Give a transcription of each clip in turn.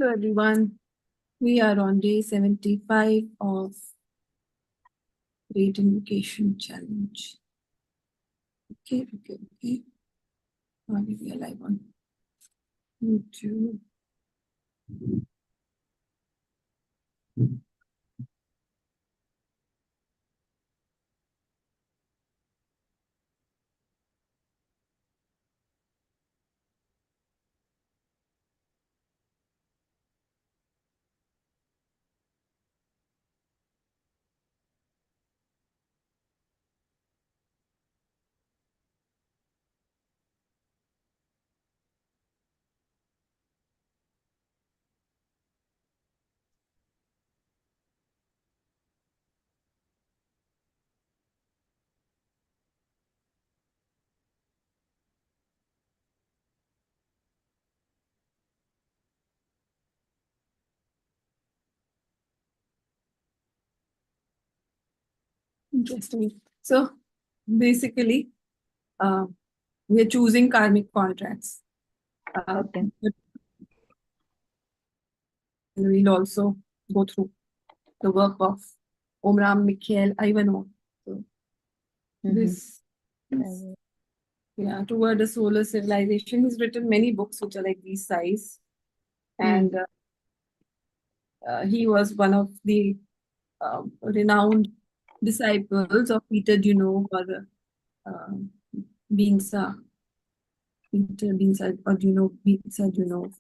So everyone, we are on day 75 of Great Invocation Challenge. Okay. Are we alive on YouTube? Interesting. So basically, we are choosing karmic contracts. Okay. But we'll also go through the work of Omram Mikhail Ivanov. So this is, yeah, toward a solar civilization. He's written many books which are like this size, and he was one of the renowned disciples of Peter Dunov or Binsa. Peter Binsa or Binsa Dunov,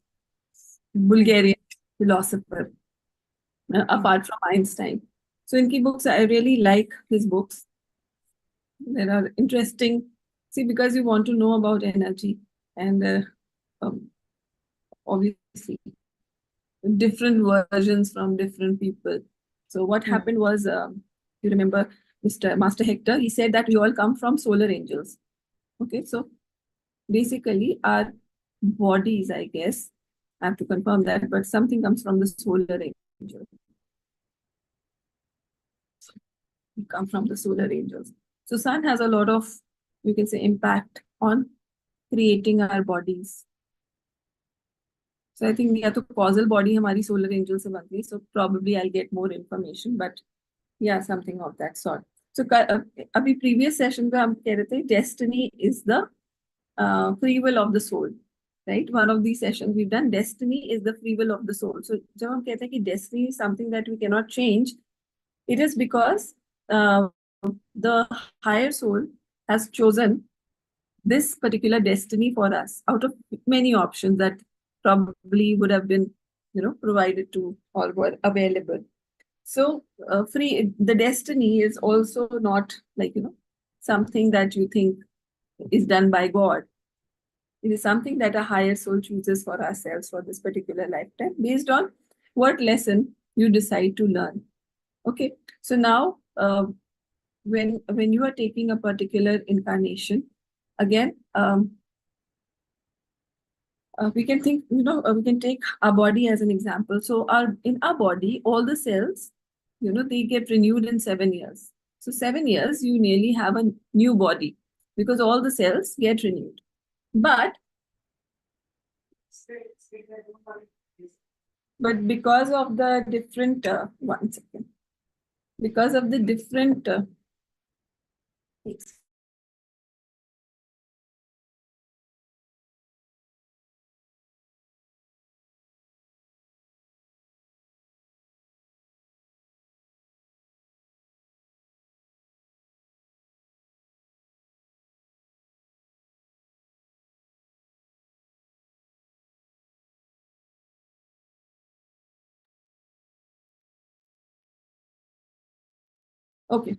Bulgarian philosopher, apart from Einstein. So in key books, I really like his books. There are interesting, see, because you want to know about energy and obviously different versions from different people. So what happened was, you remember Master Hector, he said that we all come from solar angels. Okay, so basically our bodies, I guess, I have to confirm that, but something comes from the solar angels. We come from the solar angels. So sun has a lot of, you can say, impact on creating our bodies. So I think the causal body हमारी solar angel से बनती है. So probably I'll get more information, but yeah, something of that sort. So अभी previous session पे हम कह रहे थे destiny is the free will of the soul, right? One of these sessions we've done, destiny is the free will of the soul. So जब हम कहते हैं कि destiny is something that we cannot change, it is because the higher soul has chosen this particular destiny for us out of many options that probably would have been, provided to or were available. So the destiny is also not like, something that you think is done by God. It is something that a higher soul chooses for ourselves for this particular lifetime based on what lesson you decide to learn. Okay, so now when you are taking a particular incarnation, again, we can think, we can take our body as an example. So in our body, all the cells, they get renewed in 7 years. So 7 years, you nearly have a new body because all the cells get renewed. But because of the different, one second, because of the different okay,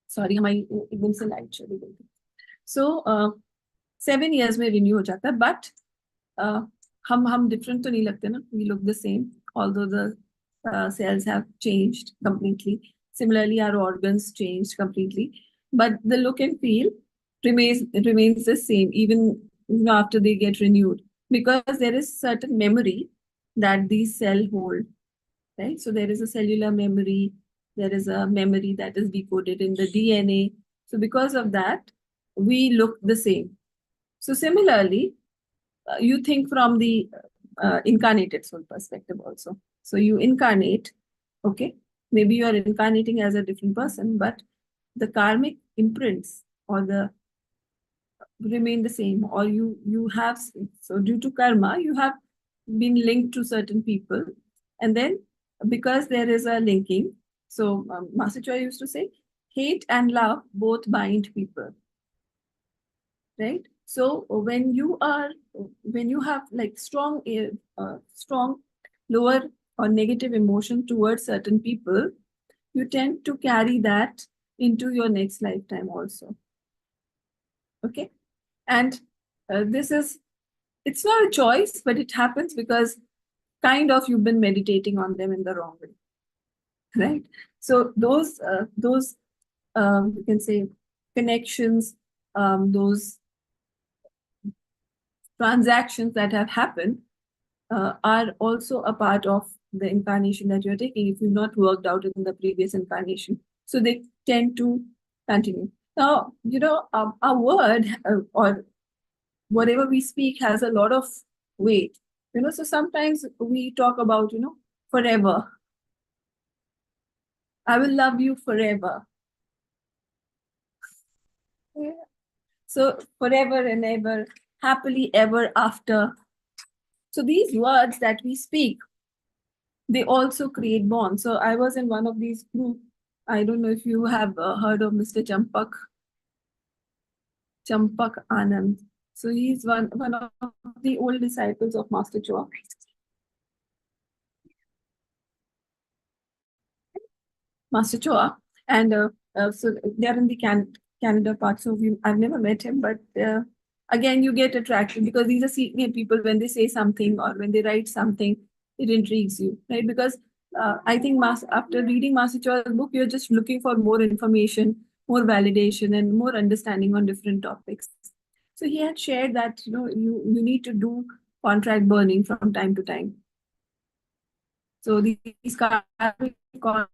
sorry, हमारी एकदम से light चली गई थी. So 7 years में renew हो जाता है, but हम different तो नहीं लगते ना, we look the same, although the cells have changed completely. Similarly, our organs changed completely, but the look and feel remains the same even after they get renewed, because there is certain memory that these cells hold, right? So there is a cellular memory, there is a memory that is decoded in the DNA. So because of that, we look the same. So similarly, you think from the incarnated soul perspective also. So you incarnate, okay? Maybe you are incarnating as a different person, but the karmic imprints or the remain the same, or you have, so due to karma you have been linked to certain people, and then because there is a linking, so Master Choy used to say hate and love both bind people, right? So when you have like strong lower or negative emotion towards certain people, you tend to carry that into your next lifetime also. Okay. And it's not a choice, but it happens because kind of you've been meditating on them in the wrong way, right? So those you can say connections, those transactions that have happened are also a part of the incarnation that you're taking if you've not worked out in the previous incarnation. So they tend to continue. Now, a word or whatever we speak has a lot of weight. So sometimes we talk about, forever. I will love you forever. Yeah. So forever and ever, happily ever after. So these words that we speak, they also create bonds. So I was in one of these groups. I don't know if you have heard of Mr. Champak Anand. So he's one of the old disciples of Master Choa. Master Choa. And so they're in the Canada part. So I've never met him, but again, you get attracted because these are senior people. When they say something or when they write something, it intrigues you, right? Because I think after reading Master Choa's book, you're just looking for more information, more validation, and more understanding on different topics. So he had shared that you need to do contract burning from time to time. So these contracts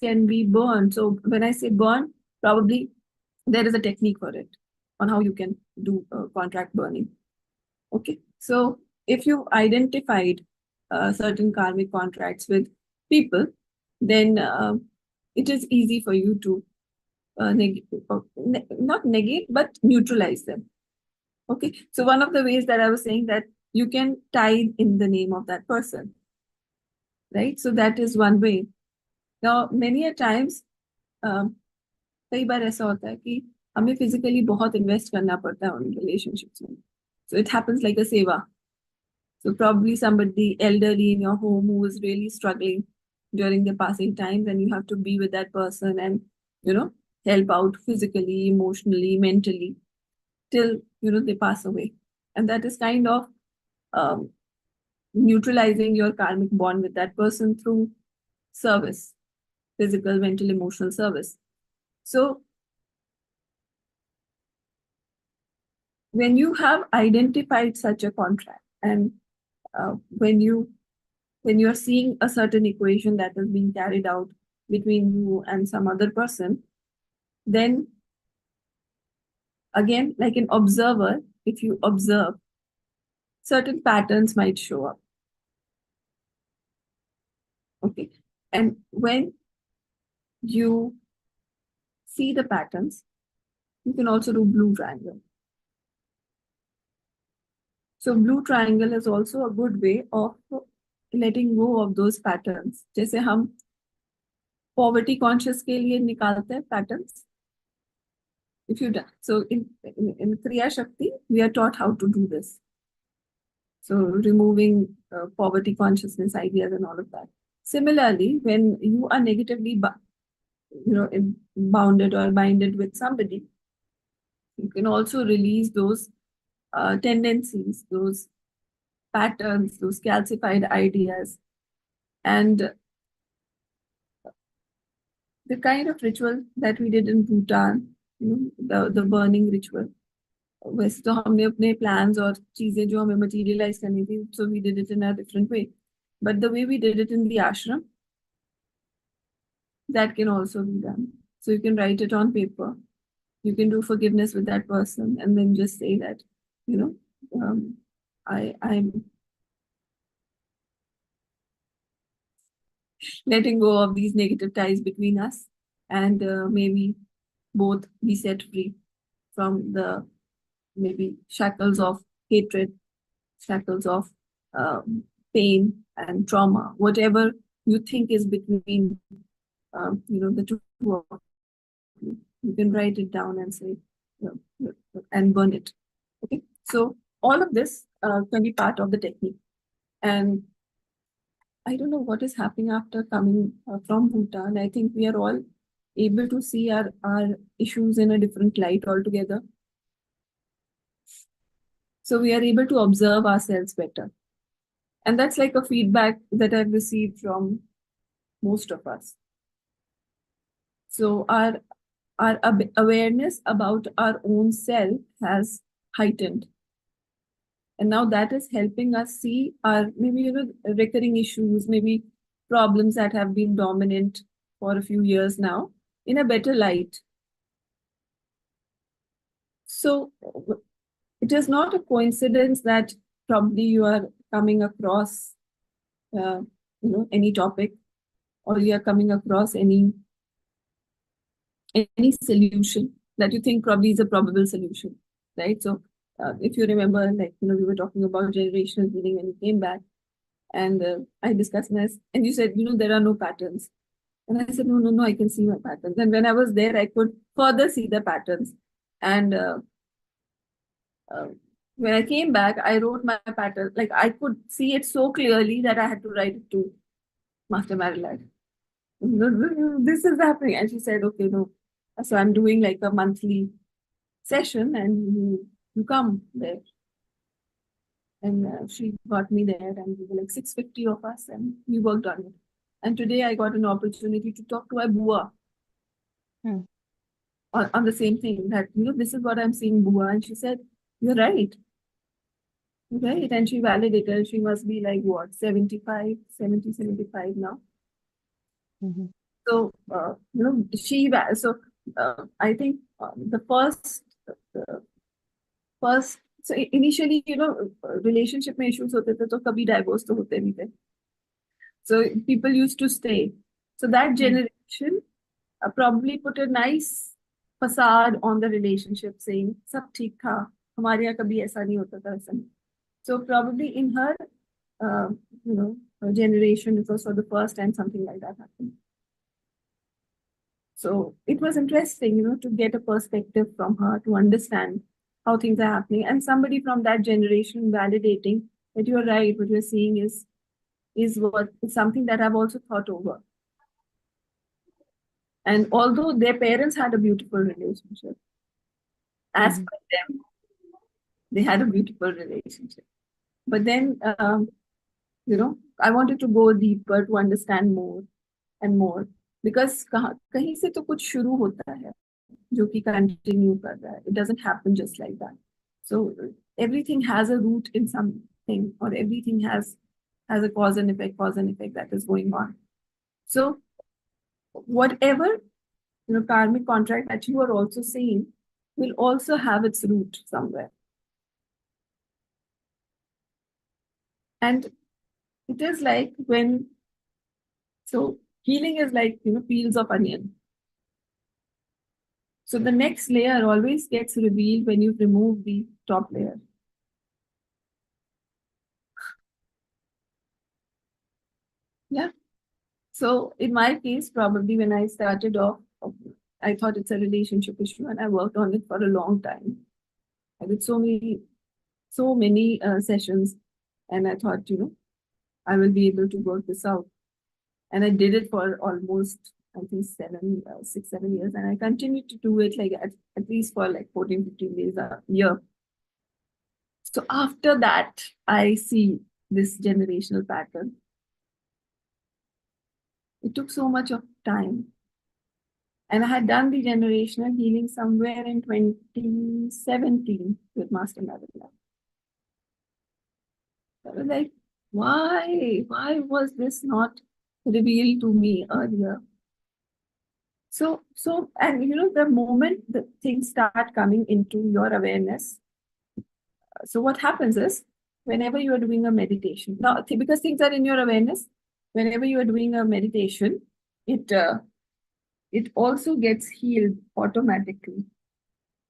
can be burned. So when I say burn, probably there is a technique for it on how you can do contract burning. Okay, so if you've identified certain karmic contracts with people, then it is easy for you to not negate, but neutralize them. Okay, so one of the ways that I was saying that you can tithe in the name of that person, right? So that is one way. Now, many a times, कई बार ऐसा होता है कि हमें physically बहुत invest करना पड़ता है उन रिलेशनशिप्स में. So it happens like a seva. So probably somebody elderly in your home who is really struggling during the passing times, and you have to be with that person and help out physically, emotionally, mentally till they pass away, and that is kind of um, neutralizing your karmic bond with that person through service, physical, mental, emotional service. So when you have identified such a contract, and when you are seeing a certain equation that is being carried out between you and some other person, then again, like an observer, if you observe, certain patterns might show up. Okay. And when you see the patterns, you can also do blue triangle. So blue triangle is also a good way of letting go of those patterns. जैसे हम poverty conscious के लिए निकालते हैं patterns. If you so in Kriya Shakti, we are taught how to do this. So removing poverty consciousness ideas and all of that. Similarly, when you are negatively bounded or binded with somebody, you can also release those tendencies, those patterns, those calcified ideas. And the kind of ritual that we did in Bhutan, the burning ritual, वैसे तो हमने अपने plans और चीजें जो हमें materialize करनी थी, so we did it in a different way. But the way we did it in the ashram, that can also be done. So you can write it on paper. You can do forgiveness with that person and then just say that, I'm letting go of these negative ties between us, and maybe both be set free from the maybe shackles of hatred, shackles of pain and trauma, whatever you think is between the two of you. You can write it down and say and burn it. Okay, so all of this can be part of the technique. And I don't know what is happening after coming from Bhutan. I think we are all able to see our issues in a different light altogether. So we are able to observe ourselves better. And that's like a feedback that I've received from most of us. So our awareness about our own self has heightened. And now that is helping us see our maybe recurring issues, maybe problems that have been dominant for a few years now in a better light. So it is not a coincidence that probably you are coming across any topic, or you are coming across any solution that you think probably is a probable solution, right? So if you remember, like we were talking about generational healing when you came back, and I discussed this, and you said there are no patterns, and I said no, I can see my patterns. And when I was there, I could further see the patterns, and when I came back, I wrote my pattern. Like I could see it so clearly that I had to write it to Master Marilyn. This is happening. And she said, okay, no. So I'm doing like a monthly session, and you come there. And she got me there, and we were like 650 of us, and we worked on it. And today I got an opportunity to talk to my Bua on the same thing, that, this is what I'm seeing, Bua. And she said, you're right. Right. And she validated. She must be like what, 75 now. So I think the first so initially relationship में issues होते थे, तो कभी divorce तो होते नहीं थे. So people used to stay. So that generation probably put a nice facade on the relationship, saying सब ठीक था, हमारे यहाँ कभी ऐसा नहीं होता था, ऐसा नहीं. So probably in her generation, it was for the first time something like that happened. So it was interesting, to get a perspective from her, to understand how things are happening, and somebody from that generation validating that you're right, what you're seeing is something that I've also thought over. And although their parents had a beautiful relationship, as per them, they had a beautiful relationship. But then, I wanted to go deeper to understand more and more, because कहीं से तो कुछ शुरू होता है जो कि continue कर रहा है. It doesn't happen just like that. So everything has a root in something, or everything has a cause and effect that is going on. So whatever karmic contract that you are also seeing will also have its root somewhere. And it is like healing is like peels of onion. So the next layer always gets revealed when you remove the top layer. Yeah. So in my case, probably when I started off, I thought it's a relationship issue, and I worked on it for a long time. I did so many sessions, and I thought, I will be able to work this out. And I did it for almost, I think, 6, 7 years. And I continued to do it like at least for like 14, 15 days a year. So after that, I see this generational pattern. It took so much of time. And I had done the generational healing somewhere in 2017 with Master Navila. I was like, why was this not revealed to me earlier? So, and the moment the things start coming into your awareness, so what happens is whenever you are doing a meditation, now because things are in your awareness, whenever you are doing a meditation, it also gets healed automatically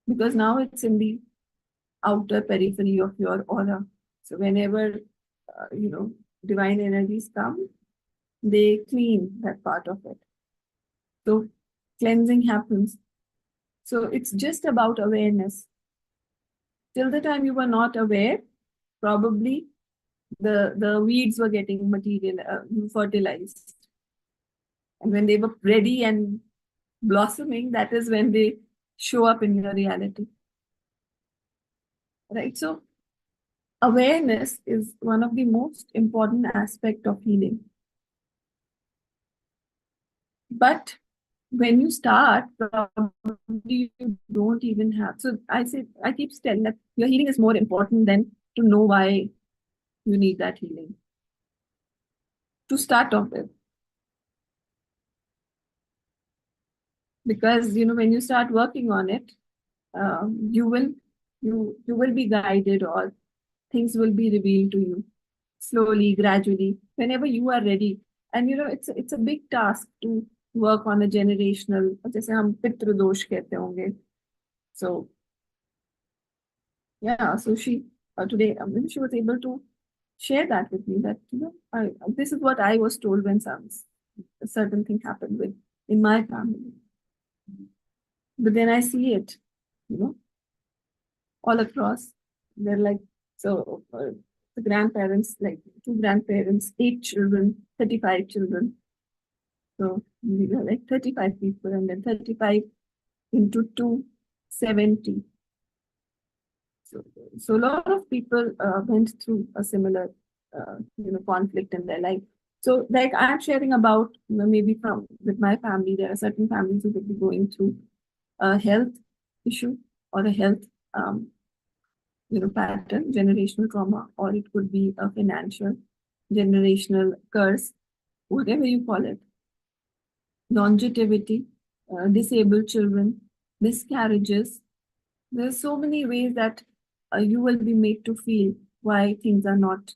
because now it's in the outer periphery of your aura. So whenever divine energies come, they clean that part of it. So cleansing happens. So it's just about awareness. Till the time you were not aware, probably the weeds were getting fertilized. And when they were ready and blossoming, that is when they show up in your reality. Right? So awareness is one of the most important aspect of healing. But when you start, probably you don't even have. So I keep telling that your healing is more important than to know why you need that healing. To start off with. Because when you start working on it, you will be guided, or things will be revealed to you slowly, gradually, whenever you are ready. And it's a big task to work on a generational, जैसे हम पितृ दोष कहते होंगे. So yeah, so she today she was able to share that with me, that this is what I was told when a certain thing happened in my family. But then I see it, all across. They're like, so the grandparents, like 2 grandparents, 8 children, 35 children. So we were like 35 people, and then 35 into 2, 70. So a lot of people went through a similar, conflict in their life. So like I'm sharing about, maybe with my family, there are certain families who could be going through a health issue or a health, pattern, generational trauma, or it could be a financial generational curse, whatever you call it. Longevity, disabled children, miscarriages. There's so many ways that you will be made to feel why things are not,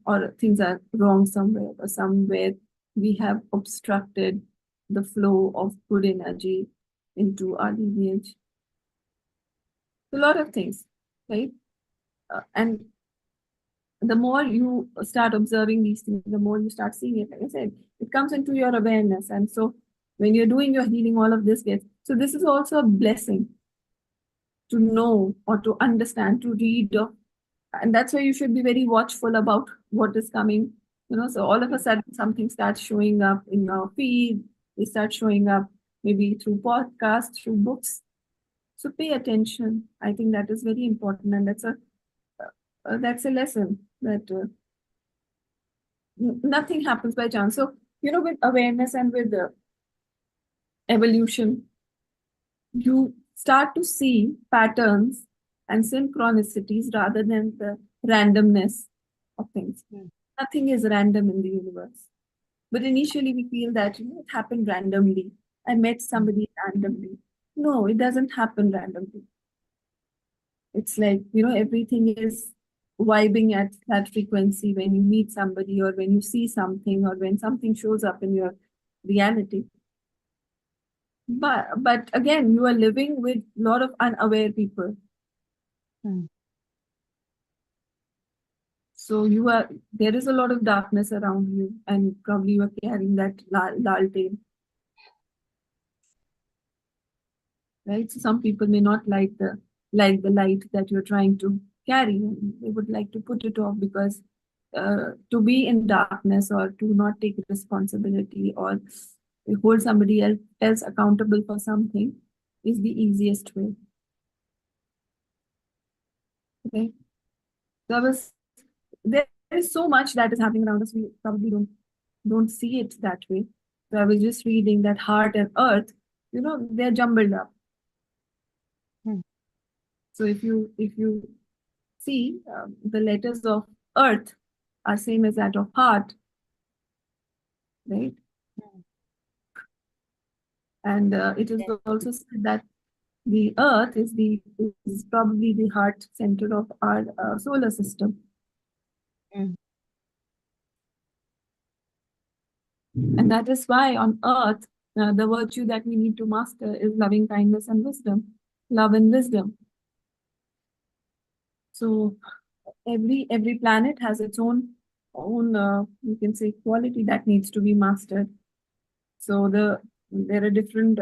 or things are wrong somewhere, or somewhere we have obstructed the flow of good energy into our lineage. A lot of things, right? And the more you start observing these things, the more you start seeing it. Like I said, it comes into your awareness. And so when you're doing your healing, all of this gets. So this is also a blessing to know or to understand, to read. And that's why you should be very watchful about what is coming. So all of a sudden something starts showing up in your feed. They start showing up maybe through podcasts, through books. So pay attention. I think that is very important. And that's a lesson that nothing happens by chance. So, with awareness and with evolution, you start to see patterns and synchronicities rather than the randomness of things. Nothing is random in the universe. But initially we feel that it happened randomly. I met somebody randomly. No, it doesn't happen randomly. It's like, everything is vibing at that frequency when you meet somebody, or when you see something, or when something shows up in your reality. But again, you are living with a lot of unaware people. So there is a lot of darkness around you, and probably you are carrying that lal right? So some people may not like the light that you're trying to carry. They would like to put it off, because to be in darkness, or to not take responsibility, or hold somebody else accountable for something, is the easiest way. Okay. There is so much that is happening around us. We probably don't see it that way. So I was just reading that heart and earth, they're jumbled up. So if you see, the letters of earth are same as that of heart, right? And it is also said that the Earth is probably the heart center of our solar system. And that is why on Earth, the virtue that we need to master is loving kindness and wisdom, love and wisdom. So every planet has its own you can say quality that needs to be mastered. So there are different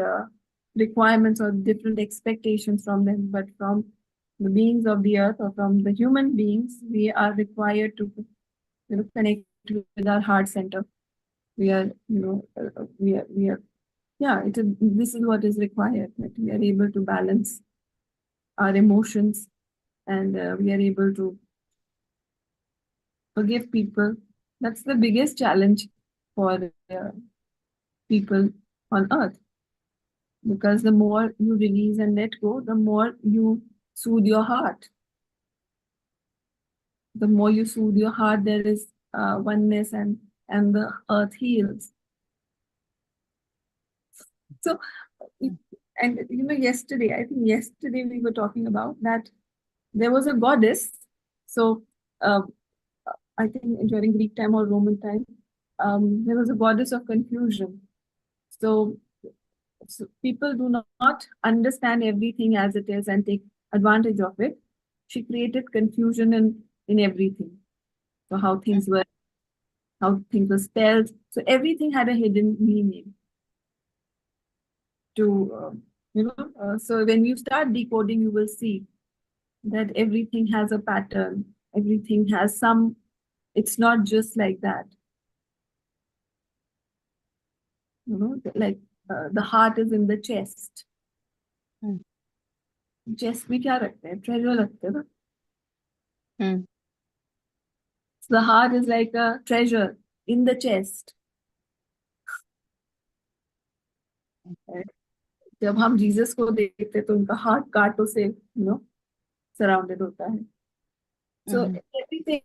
requirements or different expectations from them, but from the beings of the earth or from the human beings, we are required to connect with our heart center. We are yeah, this is what is required, that we are able to balance our emotions and we are able to forgive people. That's the biggest challenge for people on earth, because the more you release and let go, the more you soothe your heart. The more you soothe your heart, there is oneness, and the earth heals. So, and yesterday, I think yesterday we were talking about that there was a goddess. So, I think during Greek time or Roman time, there was a goddess of confusion. So people do not understand everything as it is and take advantage of it. She created confusion in everything. So how things were spelled. So everything had a hidden meaning. So when you start decoding, you will see that everything has a pattern. Everything has some. It's not just like that. Like the heart is in the chest. Chest में क्या रखते हैं? Treasure रखते हैं ना? So the heart is like a treasure in the chest. जब हम Jesus को देखते तो उनका हार्ट कांटों से सराउंडेड होता है. So everything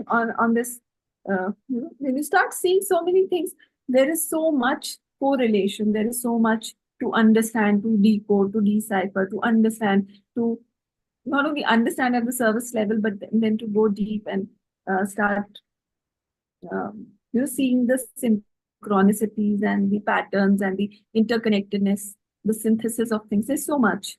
on this, when you start seeing so many things, there is so much correlation. There is so much to understand, to decode, to decipher, to understand, to not only understand at the surface level, but then to go deep and start, seeing the synchronicities and the patterns and the interconnectedness, the synthesis of things. There's so much.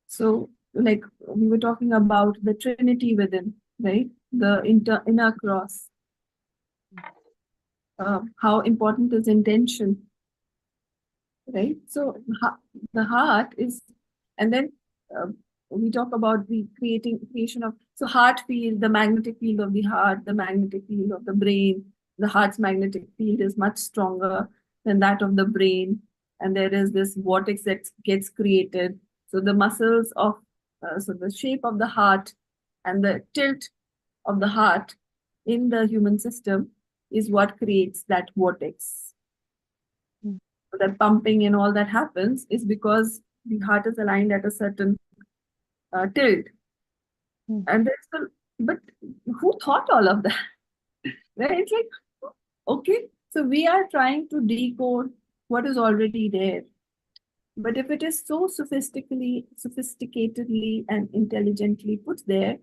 So, like we were talking about the Trinity within, right? The inner cross. How important is intention, right? So the heart is, and then we talk about the creation of, so heart field, the magnetic field of the heart, the magnetic field of the brain. The heart's magnetic field is much stronger than that of the brain, and there is this vortex that gets created. So the muscles of, so the shape of the heart and the tilt of the heart in the human system is what creates that vortex. So that pumping and all that happens is because the heart is aligned at a certain tilt. And but who thought all of that? Right? It's like, okay, so we are trying to decode what is already there. But if it is so sophisticatedly and intelligently put there,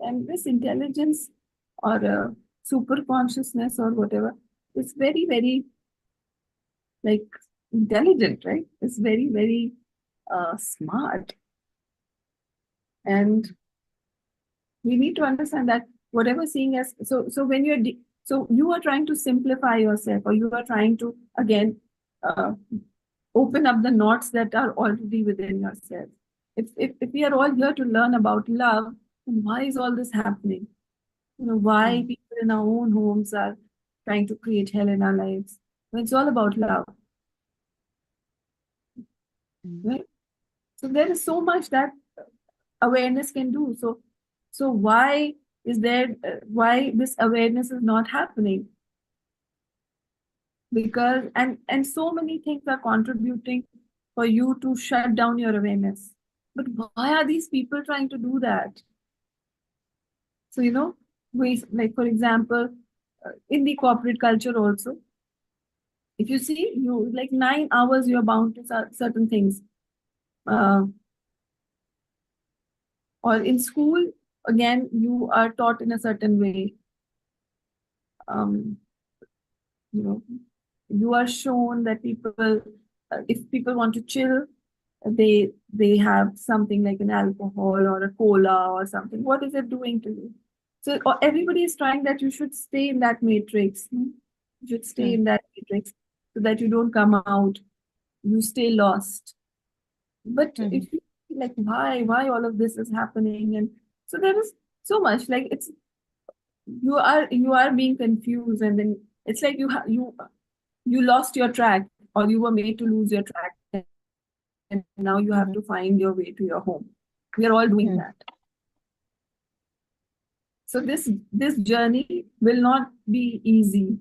then this intelligence or super consciousness or whatever is very, very like intelligent, right? It's very, very smart. And we need to understand that whatever seeing as, so when you're, so you are trying to simplify yourself, or you are trying to, again, open up the knots that are already within yourself. If we are all here to learn about love, then why is all this happening? Why people in our own homes are trying to create hell in our lives? Well, it's all about love. Right? So there is so much that awareness can do. So why is there, why this awareness is not happening? Because, and so many things are contributing for you to shut down your awareness. But why are these people trying to do that? So, we, like, for example, in the corporate culture also, If you see, you like 9 hours, you're bound to certain things. Or in school, again, you are taught in a certain way. You know, you are shown that people, if people want to chill, they have something like an alcohol or a cola or something. What is it doing to you? So everybody is trying that you should stay in that matrix. You should stay in that matrix so that you don't come out. You stay lost. But if you like, why all of this is happening, and so there is so much like it's you are being confused, and then it's like you lost your track, or you were made to lose your track, and now you have to find your way to your home. We are all doing that. So this journey will not be easy,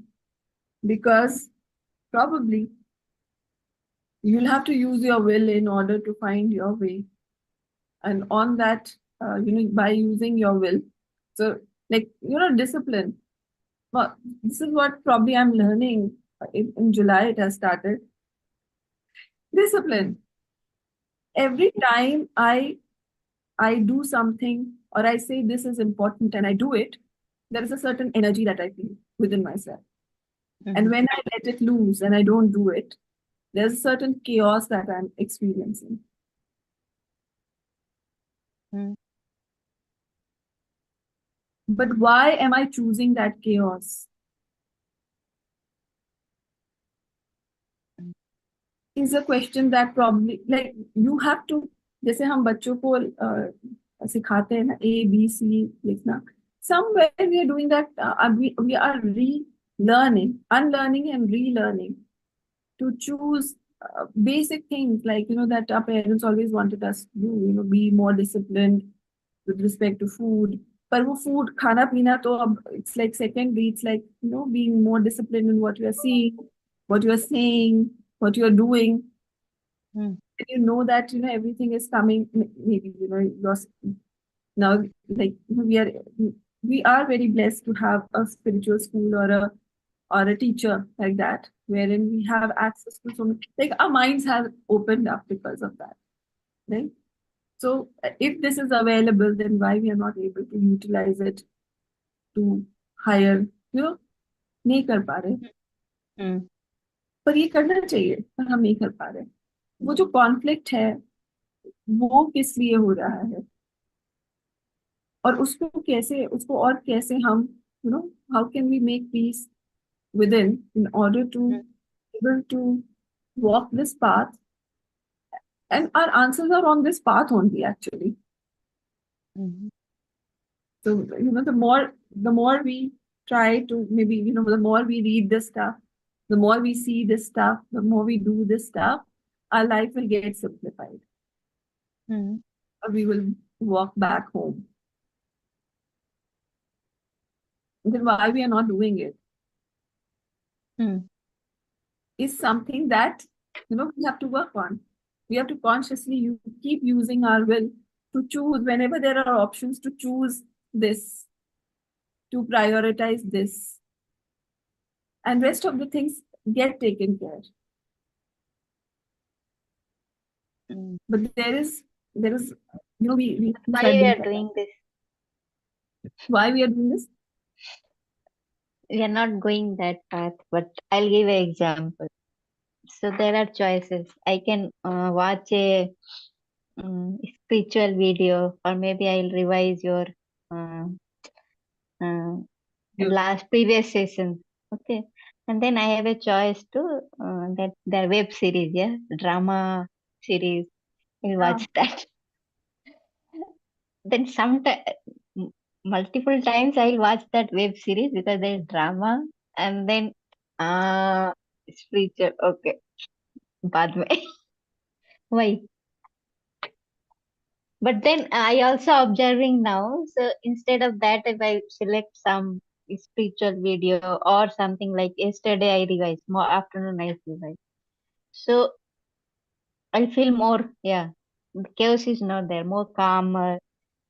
because probably you'll have to use your will in order to find your way. And on that, by using your will, so like discipline. Well, this is what probably I'm learning. In July it has started. Discipline. Every time I do something, or I say this is important and I do it, there is a certain energy that I feel within myself. And when I let it loose and I don't do it, there's a certain chaos that I'm experiencing. But why am I choosing that chaos? Is a question that probably like you have to, जैसे हम बच्चों को सिखाते हैं ना ABC लिखना, somewhere we are doing that. We are relearning, unlearning and relearning to choose basic things like that our parents always wanted us to do. Be more disciplined with respect to food. पर वो food खाना पीना तो अब it's like secondary. It's like being more disciplined in what you are seeing, what you are saying, what you are doing. And you know that everything is coming. Maybe now like we are very blessed to have a spiritual school or a teacher like that, wherein we have access to so much. Like our minds have opened up because of that, right? So if this is available, then why we are not able to utilize it to higher, नहीं कर पा रहे. पर ये करना चाहिए, पर हम नहीं कर पा रहे. वो जो कॉन्फ्लिक्ट है वो किस लिए हो रहा है, और उसको और कैसे हम how can we make peace within in order to able to walk this path. And our answers are on this path only, actually. So the more we try to, maybe the more we read this stuff, the more we see this stuff, the more we do this stuff, our life will get simplified. Or we will walk back home. Then why we are not doing it is something that we have to work on. We have to consciously keep using our will to choose whenever there are options to choose this, to prioritize this, and rest of the things get taken care. But there is we Why we are doing this? Why we are doing this? We are not going that path, but I'll give an example. So there are choices. I can watch a spiritual video, or maybe I'll revise your last previous session. Okay, and then I have a choice to that the web series, drama series. I'll watch that. Then multiple times I'll watch that web series because there's drama, and then spiritual. Okay, बाद में. Why? But then I also observing now. So instead of that, if I select some spiritual video or something like yesterday, I revised more afternoon. I revised. So I feel more, the chaos is not there, more calmer,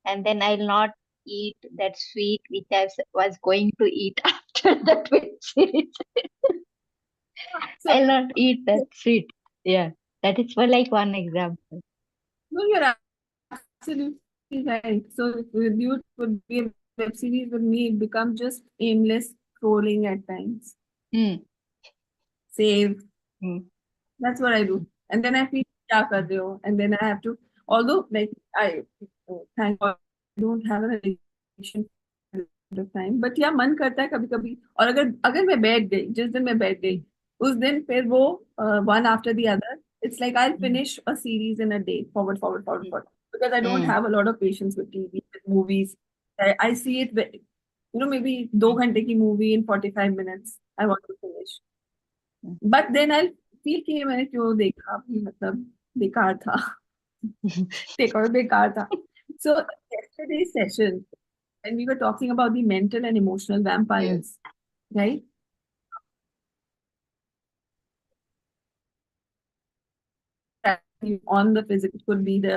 and then I'll not eat that sweet which I was going to eat after that web series. So, I'll not eat that sweet. Yeah, that is for like one example. no, you're absolutely right. So if with you it would be a web series, with me it becomes just aimless scrolling at times. Mm. Save. Mm. That's what I do. And then I feel kya kar rahe ho? And then I have to, although like I thank God I don't have an addiction of time. But yeah, मन करता है कभी कभी. और अगर अगर मैं बैठ गई, जिस दिन मैं बैठ गई, उस दिन फिर वो one after the other. It's like I'll Mm. finish a series in a day, forward, forward, forward, Mm. forward. Because I don't Mm. have a lot of patience with TV, with movies. I see it, maybe 2 घंटे की movie in 45 minutes. I want to finish. Mm. But then I'll feel कि ये मैंने क्यों देखा, मतलब बेकार था. Take और बेकार था. So yesterday's session, when we were talking about the mental and emotional vampires, right? On the physical could be the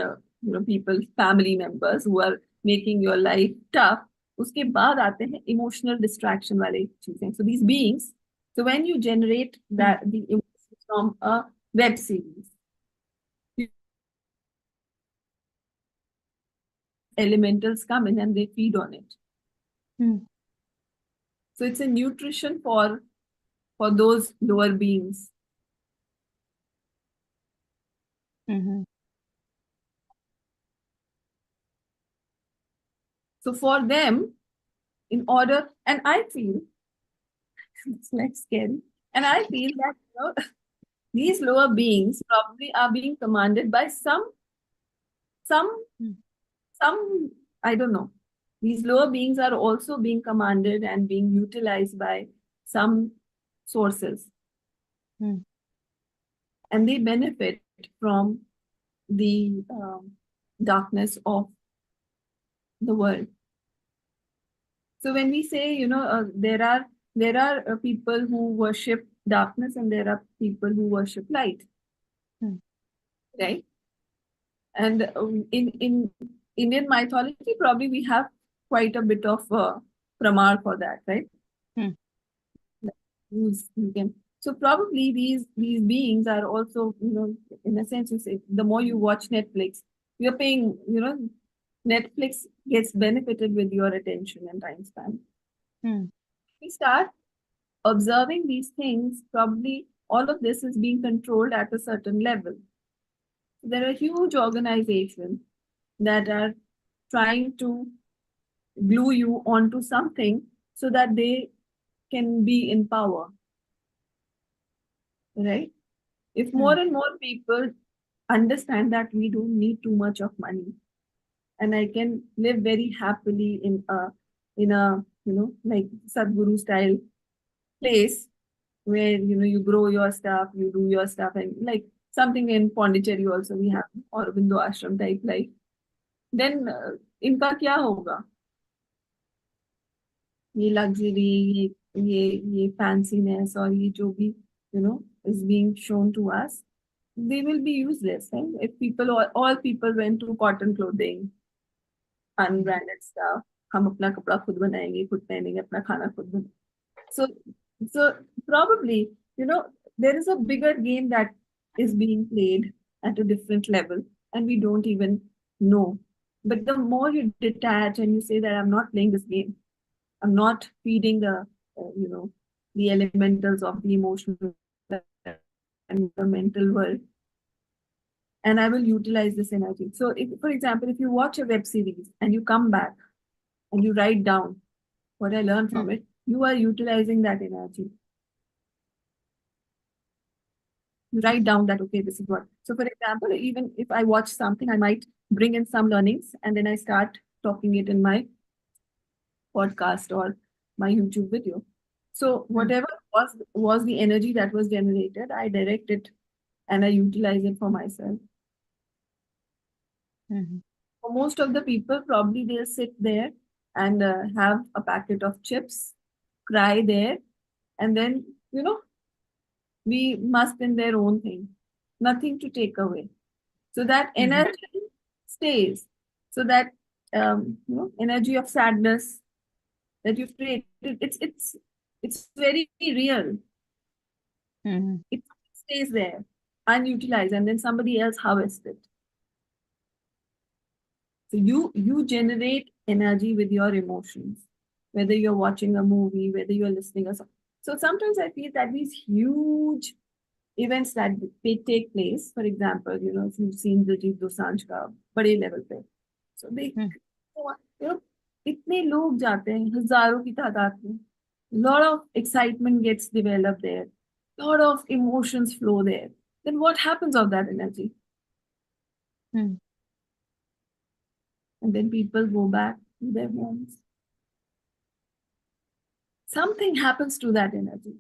people, family members who are making your life tough. उसके बाद आते हैं emotional distraction वाले चीजें. So these beings, so when you generate that the emotions from a web series, elementals come in and they feed on it. Mm. So it's a nutrition for those lower beings. Mm-hmm. So for them, in order, and I feel it's like scary, and I feel that these lower beings probably are being commanded by some Mm. some I don't know. These lower beings are also being commanded and being utilized by some sources, Mm. and they benefit from the darkness of the world. So when we say, there are people who worship darkness and there are people who worship light, Mm. right? And in Indian mythology, probably we have quite a bit of pramar for that, right? Mm. You can. So probably these beings are also, in a sense, you say the more you watch Netflix, you're paying, Netflix gets benefited with your attention and time span. Mm. We start observing these things, probably all of this is being controlled at a certain level. There are huge organizations that are trying to glue you onto something so that they can be in power, right? If more Mm. and more people understand that we don't need too much of money and I can live very happily in a like Sadhguru style place where you grow your stuff, you do your stuff, and like something in Pondicherry also we have Aurobindo ashram type life. Then इनका क्या होगा? ये luxury, ये fanciness और ये जो भी is being shown to us, they will be useless, right? If people all people went to cotton clothing, unbranded stuff, हम अपना कपड़ा खुद बनाएंगे, खुद पहनेंगे, अपना खाना खुद बनाएंगे. So, so probably, there is a bigger game that is being played at a different level, and we don't even know. But the more you detach and you say that I'm not playing this game, I'm not feeding the elementals of the emotional and the mental world, and I will utilize this energy. So, if, for example, if you watch a web series and you come back and you write down what I learned from Mm. it, you are utilizing that energy. You write down that, okay, this is what. So, for example, even if I watch something, I might bring in some learnings and then I start talking it in my podcast or my YouTube video. So, Mm. whatever was the energy that was generated, I direct it and I utilize it for myself. Mm. For most of the people, probably they'll sit there and have a packet of chips, cry there, and then, we must in their own thing, nothing to take away. So that Mhm. energy stays. So that energy of sadness that you've created, it's very real. Mm-hmm. It stays there, unutilized, and then somebody else harvests it. So you generate energy with your emotions, whether you're watching a movie, whether you're listening or something. So sometimes I feel that these huge events that they take place, for example, if you've seen Diljit Dosanjh का बड़े level पे, so they, इतने लोग जाते हैं हजारों की तादाद में, lot of excitement gets developed there, lot of emotions flow there. Then what happens of that energy? Mm-hmm. And then people go back to their homes. Something happens to that energy.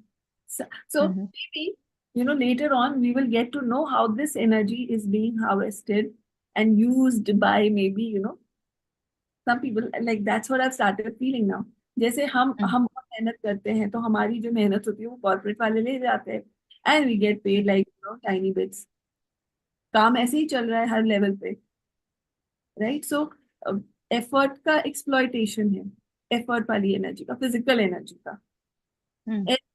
So maybe, later on we will get to know how this energy is being harvested and used by maybe, some people. Like that's what I've started feeling now. जैसे हम बहुत मेहनत करते हैं तो हमारी जो मेहनत होती है वो कॉर्पोरेट वाले ले जाते हैं and we get paid like tiny bits. काम ऐसे ही चल रहा है हर लेवल पे, राइट? सो एफर्ट का एक्सप्लॉयटेशन है, एफर्ट वाली एनर्जी का, फिजिकल एनर्जी का,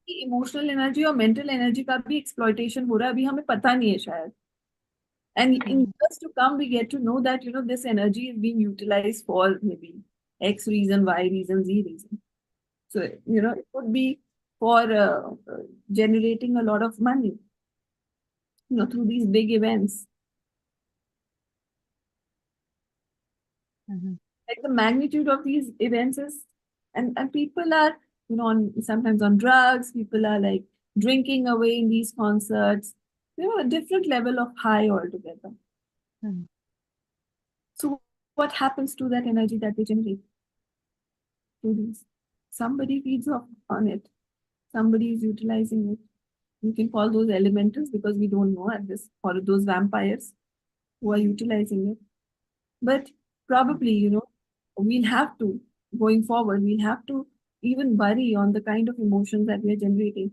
इमोशनल एनर्जी और मेंटल एनर्जी का भी एक्सप्लॉयटेशन हो रहा है, अभी हमें पता नहीं है शायद. And in years to come, we get to know that, this energy is being utilized for maybe X reason, Y reason, Z reason. So, it could be for generating a lot of money, through these big events. Like the magnitude of these events is, and people are, sometimes on drugs, people are like drinking away in these concerts, a different level of high altogether. So what happens to that energy that they generate through these? Somebody feeds off on it. Somebody is utilizing it. You can call those elementals because we don't know at this, or those vampires who are utilizing it. But probably, we'll have to, going forward, we'll have to even worry on the kind of emotions that we are generating.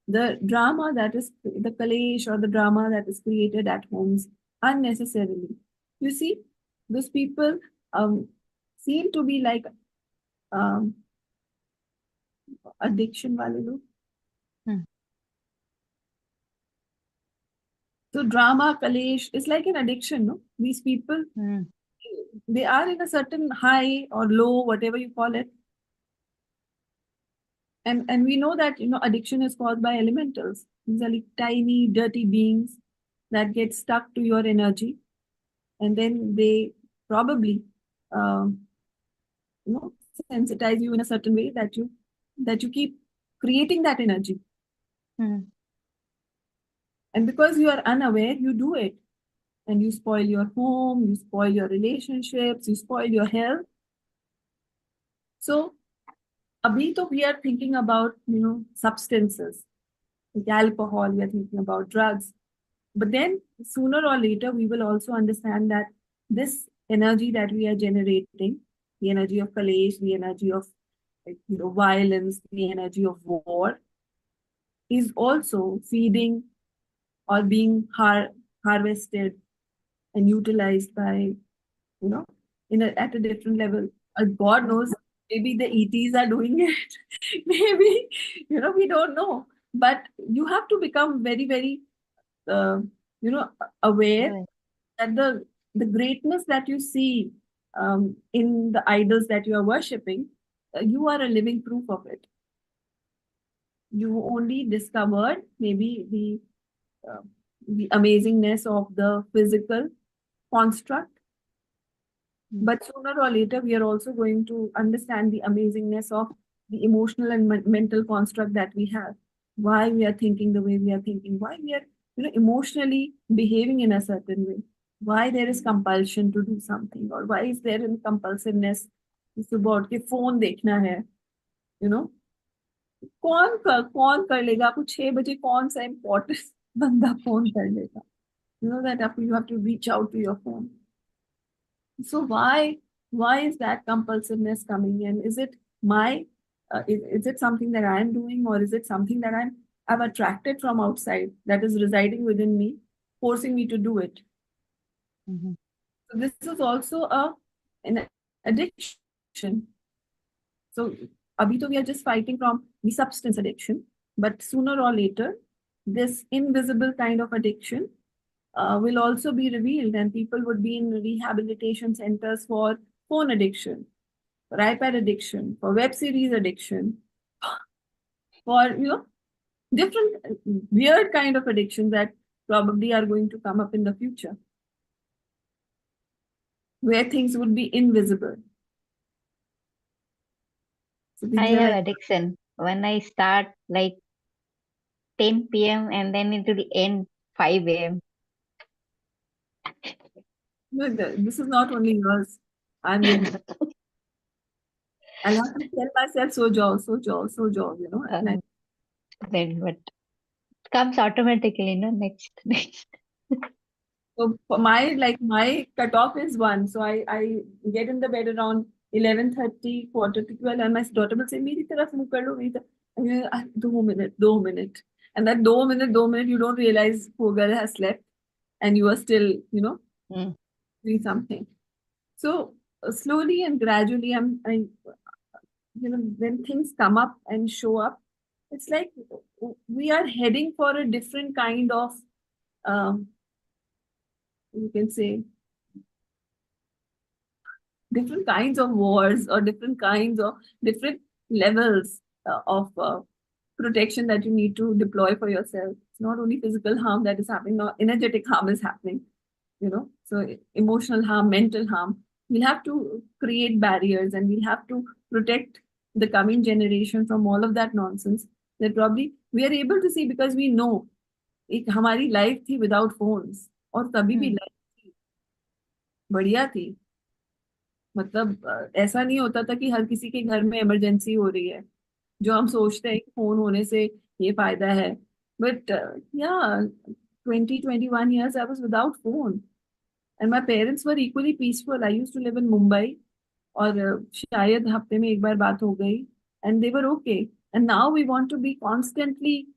The drama that is, the kalesh or the drama that is created at homes unnecessarily. You see, those people seem to be like addiction wale log. So drama, kalesh is like an addiction, no? These people, they are in a certain high or low, whatever you call it. And we know that, addiction is caused by elementals. These are like tiny, dirty beings that get stuck to your energy. And then they probably, sensitize you in a certain way that you keep creating that energy. And because you are unaware, you do it. And you spoil your home, you spoil your relationships, you spoil your health. So, abhi to we are thinking about, substances, like alcohol, we are thinking about drugs. But then sooner or later, we will also understand that this energy that we are generating, the energy of kalesh, the energy of violence, the energy of war, is also feeding or being harvested and utilized by, at a different level. God knows, maybe the ETs are doing it. Maybe, we don't know. But you have to become very, very, aware that the greatness that you see in the idols that you are worshipping, you are a living proof of it. You only discovered maybe the amazingness of the physical construct, but sooner or later we are also going to understand the amazingness of the emotional and mental construct that we have. Why we are thinking the way we are thinking, why we are emotionally behaving in a certain way, why there is compulsion to do something, or why is there in compulsiveness. सुबह उठ के phone देखना है, कौन कर लेगा आपको 6 बजे, कौन सा इम्पोर्टेंट बंदा फोन कर लेगा, that you have to reach out to your phone. So why is that compulsiveness coming in? Is it is it something that I am doing, or is it something that I've attracted from outside that is residing within me, forcing me to do it? So this is also an addiction. So abhi to we are just fighting from the substance addiction, but sooner or later this invisible kind of addiction will also be revealed, and people would be in rehabilitation centers for phone addiction, for iPad addiction, for web series addiction, for different weird kind of addictions that probably are going to come up in the future, where things would be invisible. So I these are have like, addiction. When I start like 10 p.m. and then it will end 5 a.m. this is not only yours. I'm with. I'll have to tell myself, so jaw, so jaw, so jaw, and I, Then what comes automatically, no? Next, next. so for my cutoff is 1. So I get in the bed around 11:30, quarter to 12, and my daughter will say, "Meri taraf muh kar lo, meri taraf." And you're like, 2 minutes, 2 minutes. And that 2 minutes, 2 minutes, you don't realize poor girl has slept and you are still, Mm. doing something. So slowly and gradually, when things come up and show up, it's like we are heading for a different kind of, um, you can say, different kinds of wars or different kinds of different levels of protection that you need to deploy for yourself. It's not only physical harm that is happening, no, energetic harm is happening, so emotional harm, mental harm. We'll have to create barriers, and we'll have to protect the coming generation from all of that nonsense that probably we are able to see, because we know एक हमारी life थी without phones, और तभी भी Mm. Life बढ़िया थी। मतलब ऐसा नहीं होता था कि हर किसी के घर में इमरजेंसी हो रही है, जो हम सोचते हैं कि फोन होने से ये फायदा है। बट या 20-21 years I was without phone, and my parents were equally peaceful. I used to live in Mumbai, और शायद हफ्ते में एक बार बात हो गई, and they were okay. And now we want to be constantly,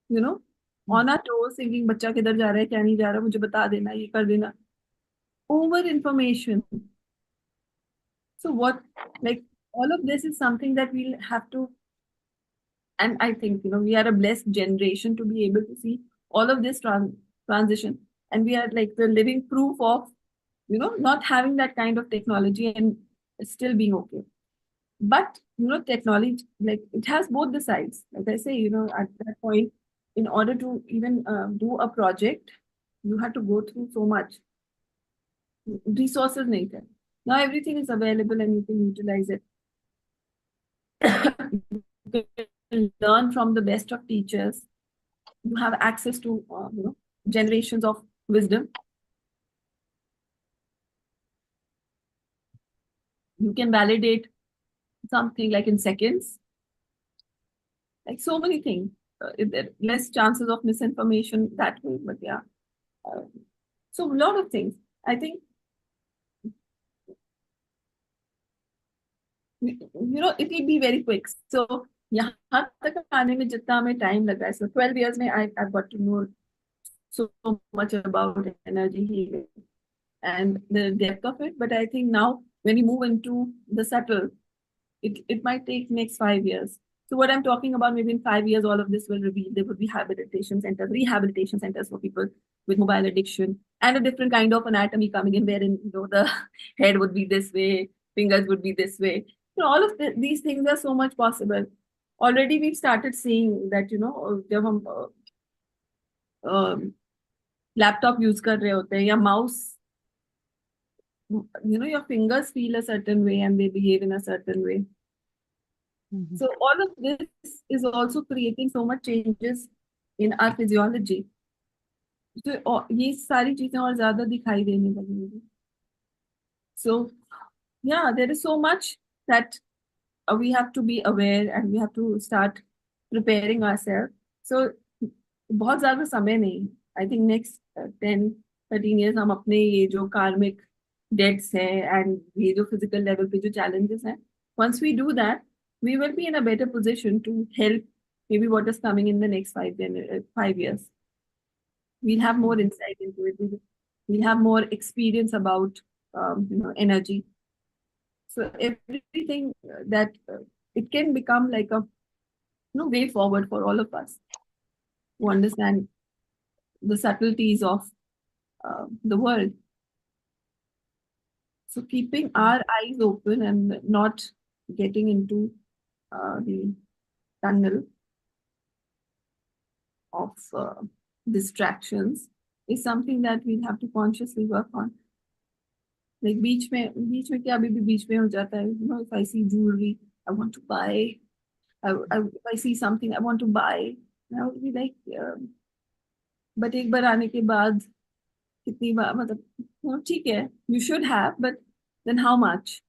you know Mm. on our toes, thinking बच्चा किधर जा रहा है, क्या नहीं जा रहा, मुझे बता देना, ये कर देना, over information. So what, like, all of this is something that we'll have to, and I think, we are a blessed generation to be able to see all of this transition. And we are like the living proof of, not having that kind of technology and still being okay. But, technology, like, it has both the sides. Like I say, at that point, in order to even do a project, you have to go through so much resources nature. Now everything is available and you can utilize it. You can learn from the best of teachers. You have access to generations of wisdom. You can validate something like in seconds, like so many things. Less chances of misinformation that way, but yeah. So a lot of things. I think it will be very quick. So यहाँ तक आने में जितना हमें time लगा है, so 12 years में I've got to know so much about energy healing and the depth of it. But I think now when you move into the subtle, it might take next 5 years. So what I'm talking about, maybe in 5 years, all of this will reveal. There would be rehabilitation centers for people with mobile addiction, and a different kind of anatomy coming in, wherein the head would be this way, fingers would be this way. All of these things are so much possible. Already we've started seeing that, जब हम laptop use कर रहे होते हैं या mouse, your fingers feel a certain way and they behave in a certain way. Mhm. So all of this is also creating so much changes in our physiology. तो ये सारी चीजें और ज्यादा दिखाई देने लगेंगी. So yeah, there is so much that we have to be aware, and we have to start preparing ourselves. So बहुत ज्यादा समय नहीं. I think next 10-13 years हम अपने ये जो karmic debts है and ये जो physical level पे जो challenges हैं, once we do that, we will be in a better position to help maybe what is coming in the next 5 years. We'll have more insight into it. We'll have more experience about energy. So everything that it can become like a way forward for all of us. who understand the subtleties of the world. So keeping our eyes open and not getting into the tunnel of distractions is something that we have to consciously work on. Like बीच में क्या अभी भी बीच में हो जाता है. You know, if I see jewelry, I want to buy. If I see something, I want to buy. And I would be like, but एक बार आने के बाद कितनी बार मतलब ठीक है, you should have, but then how much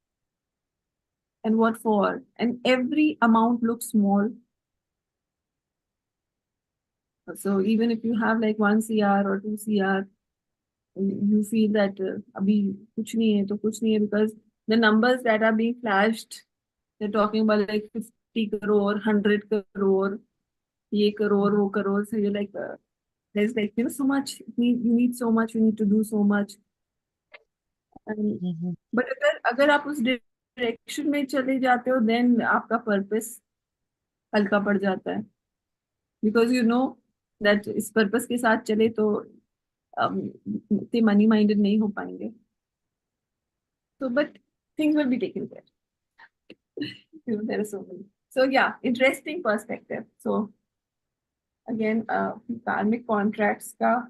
and what for? And every amount looks small. So even if you have like 1 CR or 2 CR, you feel that अभी कुछ नहीं है तो कुछ नहीं है, because the numbers that are being flashed, they're talking about like 50 crore, 100 crore, ये crore, वो crore. So you're like, there's like, so much, you need so much, you need to do so much. Mhm. But अगर आप उस direction में चले जाते हो, then आपका पर्पस हल्का पड़ जाता है, बिकॉज यू नो दैट इस पर्पस के साथ चले तो इतने मनी माइंडेड नहीं हो पाएंगे. So but things will be taken care. There are so many. So yeah, interesting perspective. So again, karmic contracts ka,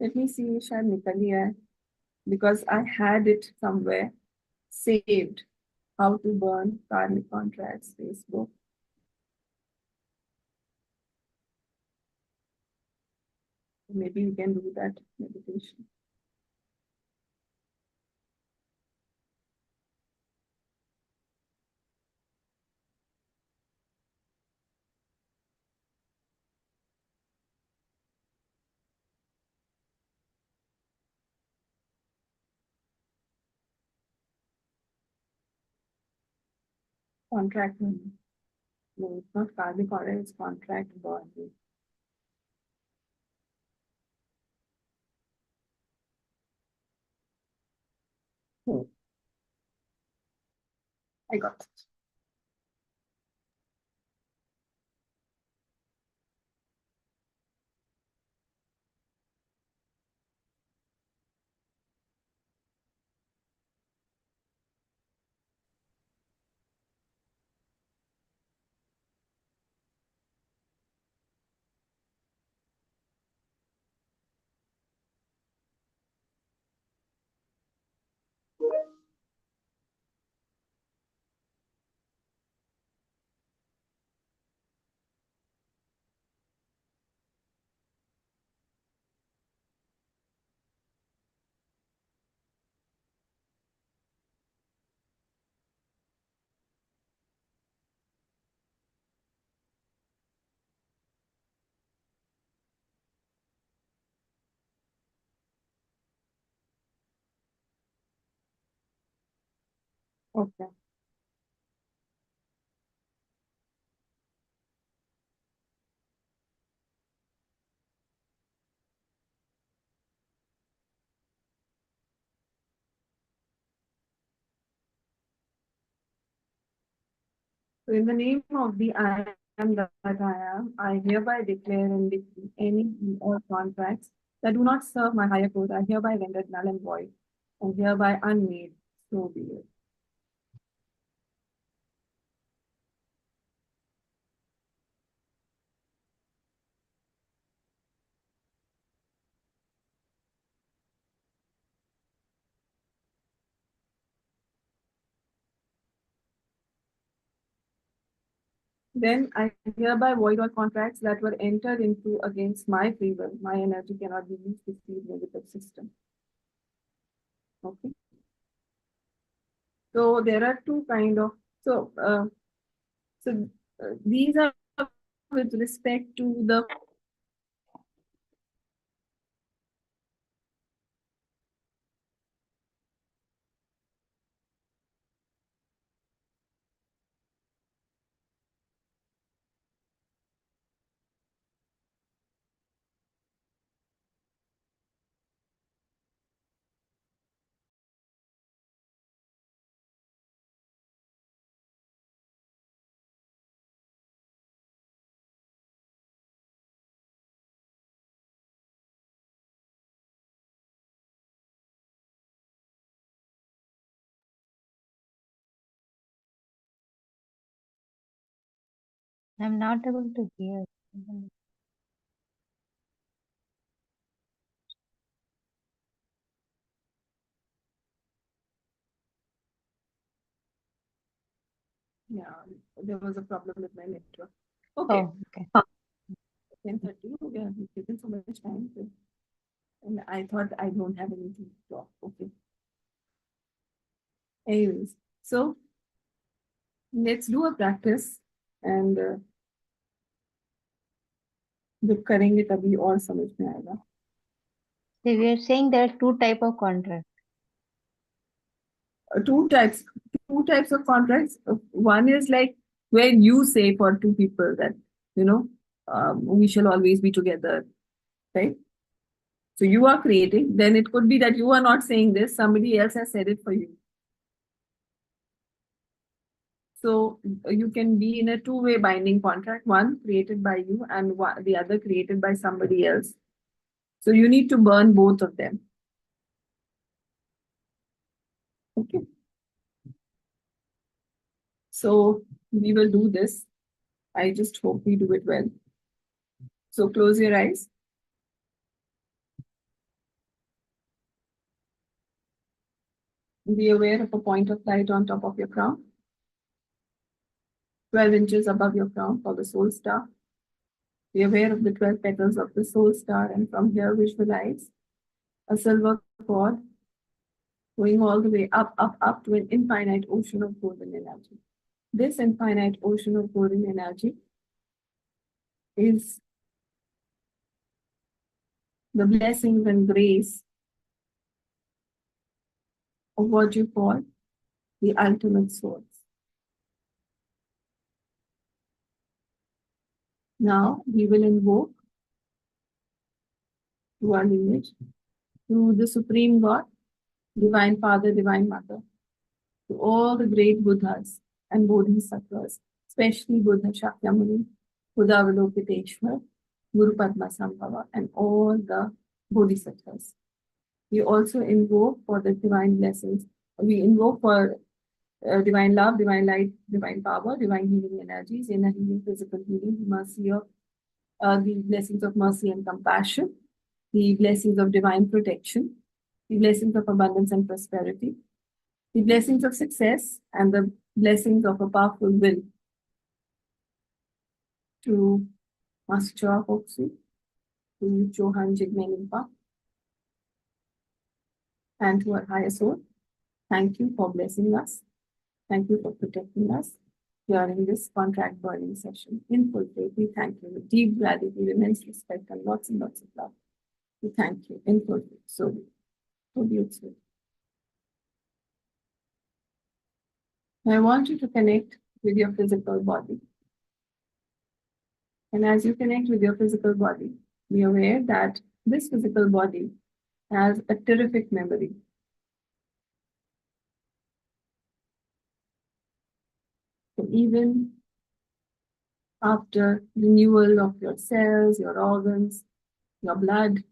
let me see, शायद निकल ही है, because I had it somewhere saved. How to burn karmic contracts, Facebook. Maybe we can do that meditation. Contract. No, it's not karmic contract, it's contract burn. Oh, I got it. Okay. So in the name of the I am that I am, I hereby declare and decree any and all contracts that do not serve my higher code, I hereby render null and void, and hereby unmade. So be it. Then I hereby void all contracts that were entered into against my free will. My energy cannot be used to feed negative system. Okay. So there are two kind of, so these are with respect to the I'm not able to hear. Yeah, there was a problem with my network. Okay, Oh, okay. 10:30. We have taken so much time. And I thought I don't have anything to talk. Okay. Anyways, so let's do a practice and जब करेंगे तभी और समझ में आएगा. So we are saying there are two type of contracts. Two types of contracts. One is like where you say for two people that we shall always be together, right? So you are creating. Then it could be that you are not saying this; somebody else has said it for you. So you can be in a two-way binding contract, one created by you and the other created by somebody else. So you need to burn both of them. Okay. So we will do this. I just hope we do it well. So close your eyes. Be aware of a point of light on top of your crown. 12 inches above your crown for the soul star. Be aware of the 12 petals of the soul star, and from here visualize a silver cord going all the way up to an infinite ocean of golden energy. This infinite ocean of golden energy is the blessings and grace of what you call the ultimate source. Now we will invoke to our lineage, to the Supreme God, Divine Father, Divine Mother, to all the great Buddhas and Bodhisattvas, especially Buddha Shakyamuni, Buddha Avalokiteshvara, Guru Padma Sambhava, and all the Bodhisattvas. We also invoke for the divine blessings. We invoke for divine love, divine light, divine power, divine healing energies, inner healing, physical healing, mercy of the blessings of mercy and compassion, the blessings of divine protection, the blessings of abundance and prosperity, the blessings of success, and the blessings of a powerful will to Master Choa Foxy, to Johan Jigme, and to our higher soul. Thank you for blessing us. Thank you for protecting us during this contract burning session. In full faith, we thank you with deep gratitude, immense respect, and lots of love. We thank you in full faith. So beautiful. I want you to connect with your physical body. And as you connect with your physical body, be aware that this physical body has a terrific memory. So even after renewal of your cells, your organs, your blood,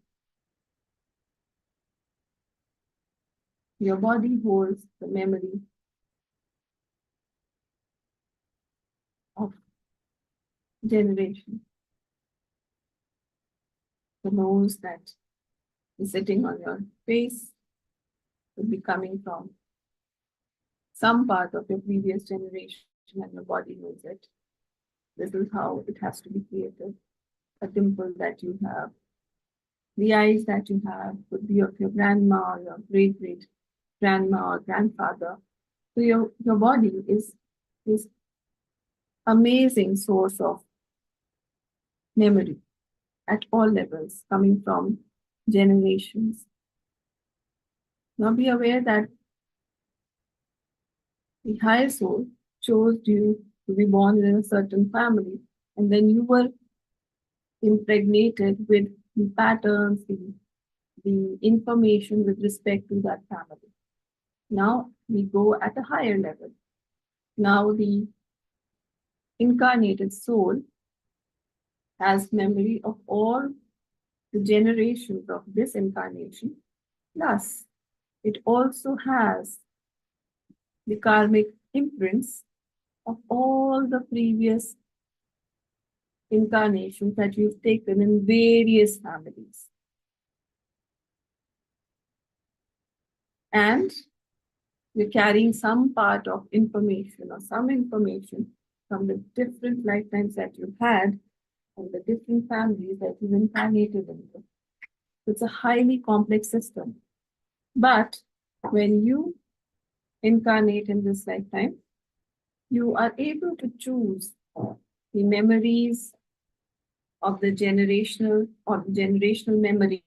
your body holds the memory of generation. The nose that is sitting on your face will be coming from some part of your previous generation, and your body knows it. This is how it has to be created. A dimple that you have, the eyes that you have could be of your grandma or your great grandma or grandfather. So your body is amazing source of memory at all levels, coming from generations. Now be aware that the higher soul chose you to be born in a certain family, and then you were impregnated with the patterns, the information with respect to that family. Now we go at a higher level. Now the incarnated soul has memory of all the generations of this incarnation, plus it also has the karmic imprints of all the previous incarnations that you've taken in various families. And you're carrying some part of information or some information from the different lifetimes that you've had and the different families that you've incarnated into. It's a highly complex system. But when you incarnate in this lifetime, you are able to choose the memories of the generational memory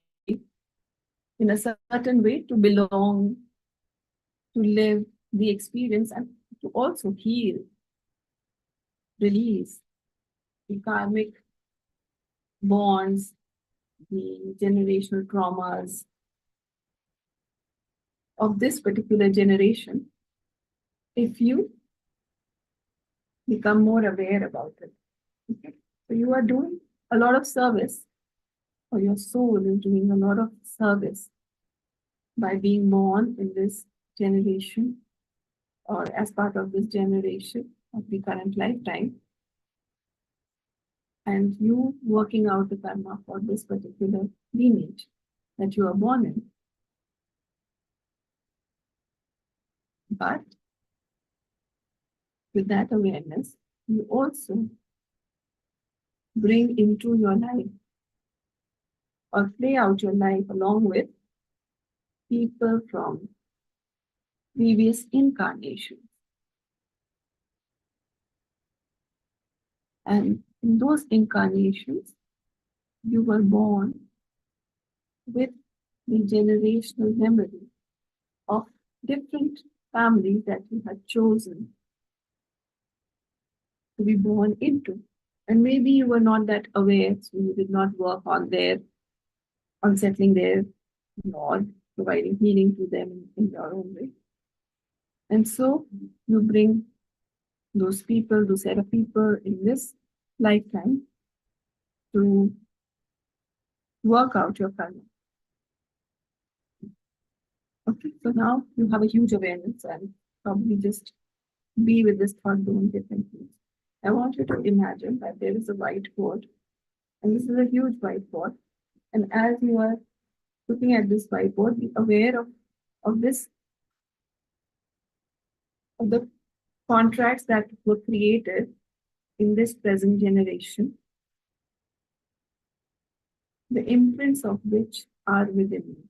in a certain way to belong, to live the experience, and to also heal, release the karmic bonds, the generational traumas of this particular generation if you become more aware about it. Okay? So you are doing a lot of service, or your soul is doing a lot of service by being born in this generation or as part of this generation of the current lifetime, and you working out the karma for this particular lineage that you are born in. But with that awareness, you also bring into your life or play out your life along with people from previous incarnations. And in those incarnations, you were born with the generational memory of different families that you had chosen to be born into. And maybe you were not that aware, so you did not work on settling their Lord, providing healing to them in your own way. And so you bring those people, those set of people in this lifetime to work out your karma. Okay, so now you have a huge awareness and probably just be with this thought doing different things. I want you to imagine that there is a whiteboard, and this is a huge whiteboard. And as you are looking at this whiteboard, be aware of the contracts that were created in this present generation, the imprints of which are within you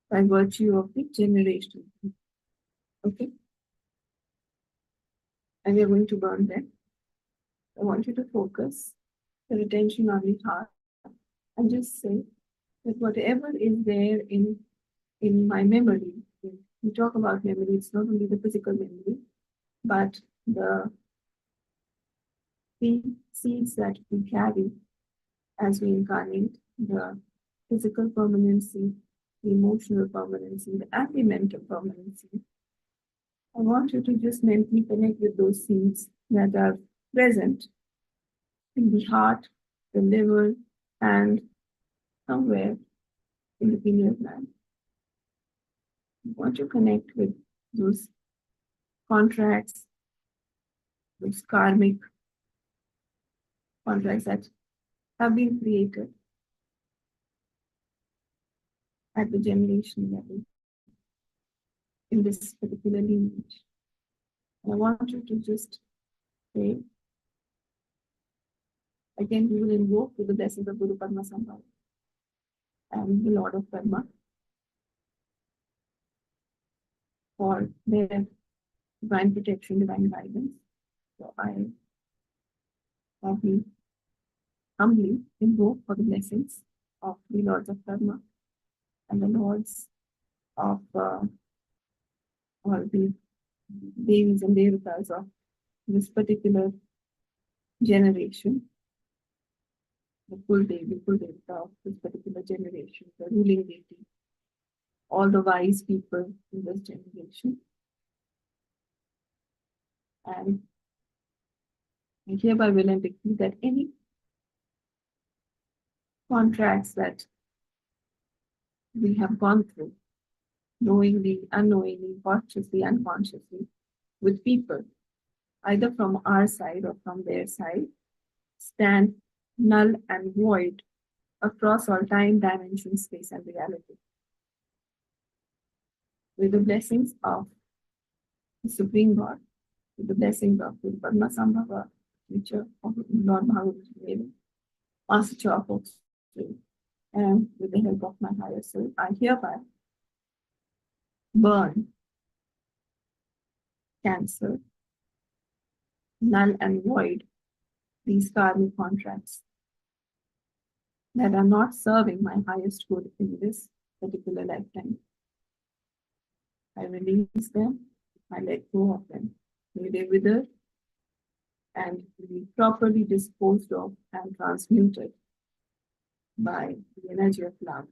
by virtue of the generation. Okay? And we are going to burn them. I want you to focus your attention on the heart and just say that whatever is there in my memory, we talk about memory, it's not only the physical memory, but the seeds that we carry as we incarnate, the physical permanency, the emotional permanency, and the mental permanency. I want you to just mentally connect with those seeds that are present in the heart, the liver, and somewhere in the pineal gland. I want to connect with those contracts, those karmic contracts that have been created at the generation level in this particular lineage. And I want you to just say, again, we will invoke with the blessings of Guru Padma Sambhava and the Lord of Karma for their divine protection, divine guidance. So I humbly invoke for the blessings of the Lords of Karma and the Lords of all the Devis and Devatas of this particular generation, the full Devata of this particular generation, the ruling deity, all the wise people in this generation. And I hereby will and decree that any contracts that we have gone through, knowingly, unknowingly, consciously, unconsciously, with people, either from our side or from their side, stand null and void across all time, dimension, space, and reality. With the blessings of the Supreme God, with the blessings of the Padma Sambhava, teacher of Lord Bhagavad, Master of Books, and with the help of my higher self, I hereby burn cancel, null and void these karmic contracts that are not serving my highest good in this particular lifetime. I release them, I let go of them. May they wither and be properly disposed of and transmuted by the energy of love,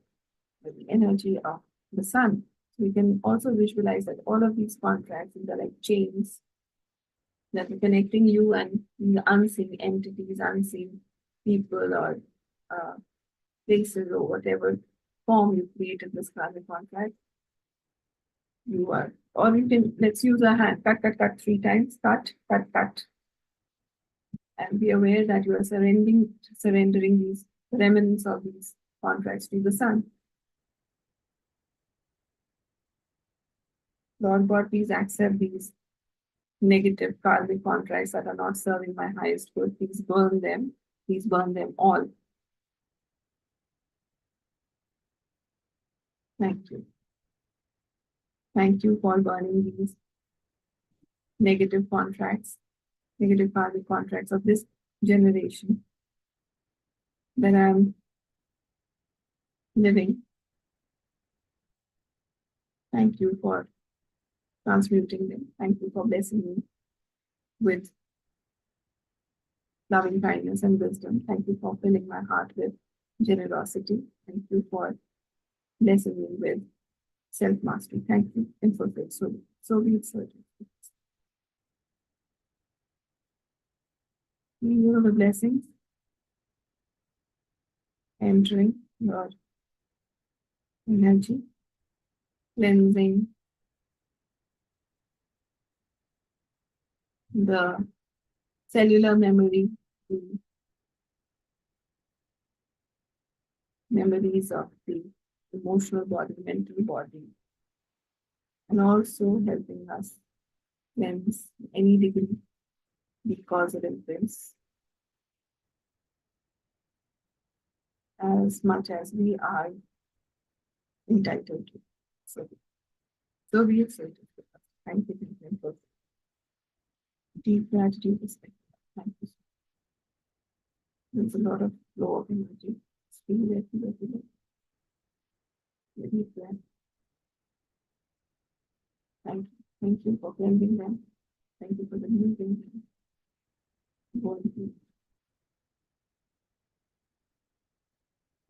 by the energy of the sun. So we can also visualize that all of these contracts are like chains that are connecting you and the unseen entities, unseen people or places or whatever form you created this karmic contract. You are, or you can, let's use a hand, cut, cut, cut 3 times, cut, cut, cut. And be aware that you are surrendering these remnants of these contracts to the sun. Lord God, please accept these negative karmic contracts that are not serving my highest good. Please burn them. Please burn them all. Thank you. Thank you for burning these negative contracts, negative karmic contracts of this generation that I'm living. Thank you for transmuting them. Thank you for blessing me with loving kindness and wisdom. Thank you for filling my heart with generosity. Thank you for blessing me with self-mastery. Thank you. And for faith. So be it certain. You the blessings entering your energy, cleansing the cellular memory, the memories of the emotional body, mental body, and also helping us cleanse any degree the causal imprints as much as we are entitled to. So be excited with us. Thank you for deep gratitude, respect. Thank you. There's a lot of flow of energy. Feel it, feel it, feel it. Deep breath. Thank you. Thank you for cleansing them. Thank you for the moving them. Going deep.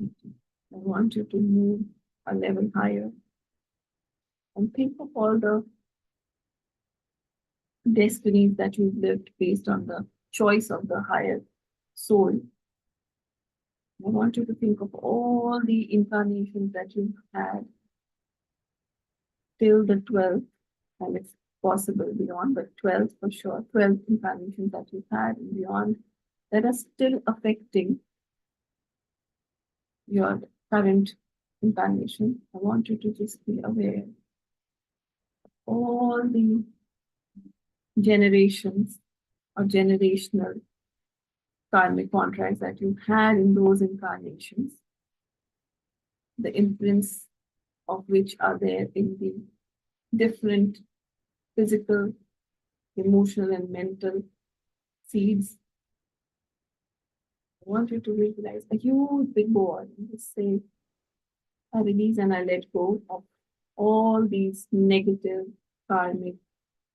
I want you to move a level higher and think of all the destinies that you've lived based on the choice of the higher soul. I want you to think of all the incarnations that you've had till the 12th, and it's possible beyond, but 12th for sure, 12 incarnations that you've had and beyond that are still affecting your current incarnation. I want you to just be aware of all the generations or generational karmic contracts that you had in those incarnations, the imprints of which are there in the different physical, emotional, and mental seeds. I want you to visualize a huge big ball and just say, I release and I let go of all these negative karmic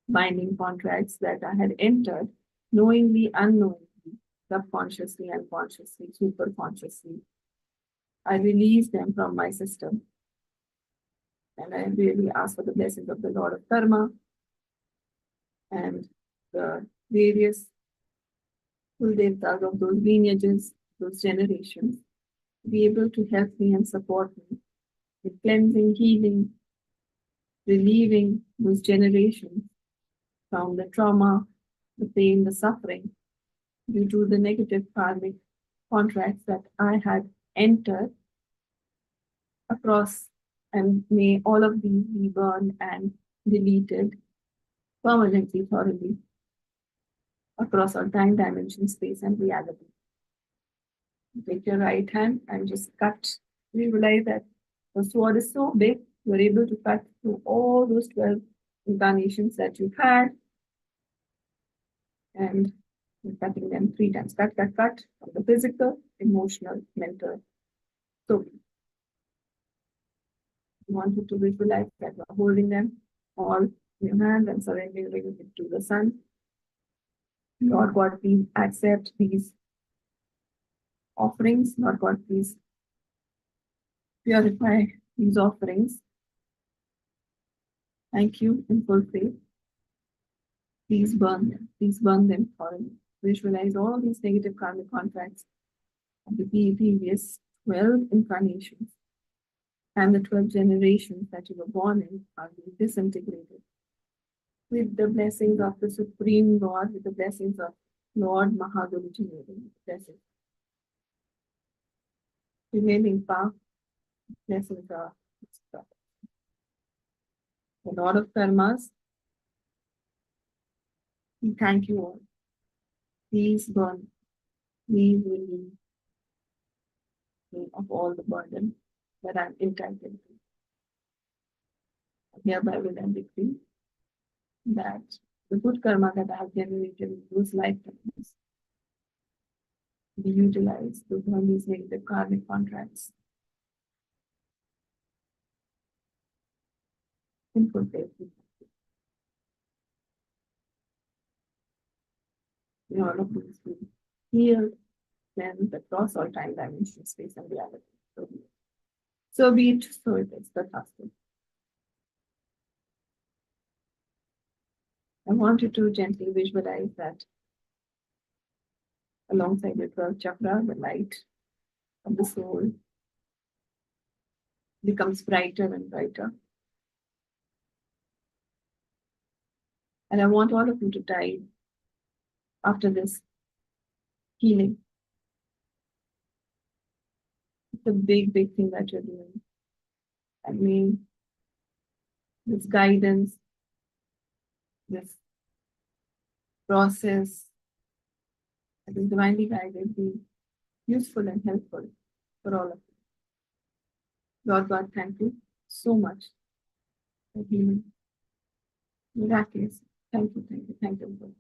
binding contracts that I had entered knowingly, unknowingly, subconsciously, unconsciously, superconsciously. I release them from my system. And I really ask for the blessings of the Lord of Karma and the various Kuldevtas of those lineages, those generations, to be able to help me and support me with cleansing, healing, relieving those generations from the trauma, the pain, the suffering due to the negative karmic contracts that I had entered across, and may all of these be burned and deleted permanently, thoroughly across our time, dimension, space, and reality. Take your right hand and just cut. Visualize that the sword is so big, you're able to cut through all those 12 incarnations that you've had. And you're cutting them 3 times. Cut, cut, cut from the physical, emotional, mental. So you want you to visualize that you're holding them all in your hand and surrendering it to the sun. Lord God, please accept these offerings. Lord God, please purify these offerings. Thank you in full faith. Please burn them. Please burn them thoroughly. Visualize all these negative karmic contracts of the previous 12 incarnations and the 12 generations that you were born in are being disintegrated with the blessings of the Supreme God, with the blessings of Lord Mahaguruji, blessings. Remaining power, blessings of the Lord of Karmas. We thank you all. Please burn. Please relieve me of all the burden that I'm entitled to. Hereby will I decree that the good karma that I have generated in those lifetimes be utilized to burn these negative karmic contracts in full faith. In all of these be healed, cleansed across all time, dimension, space, and reality. So be it, so it is, the tasking. I want you to gently visualize that alongside your 12th chakra, the light of the soul becomes brighter and brighter. And I want all of you to dive after this healing. It's a big, big thing that you're doing. I mean, this guidance, this process that is divinely guided, be useful and helpful for all of you. Lord God, thank you so much for healing. Miraculous. Thank you, thank you, thank you, Lord.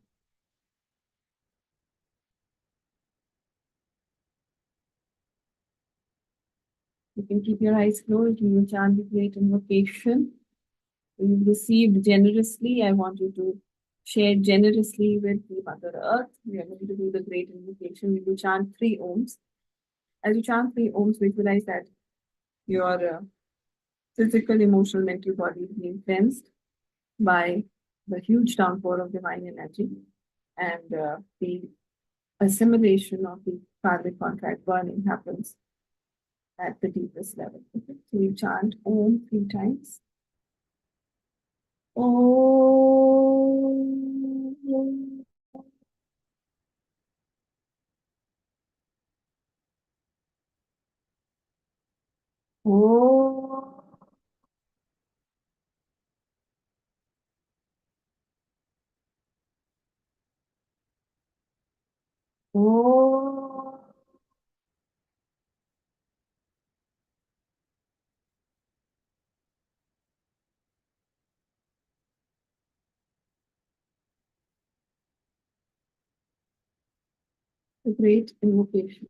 You can keep your eyes closed. You will chant the great invocation. You've received generously. I want you to share generously with the Mother Earth. We are going to do the great invocation. We will chant 3 ohms. As you chant 3 ohms, visualize that your physical, emotional, mental body is being cleansed by the huge downpour of divine energy and the assimilation of the karmic contract burning happens at the deepest level. Okay? So we chant Om 3 times. Om. Om. Om. The great invocation.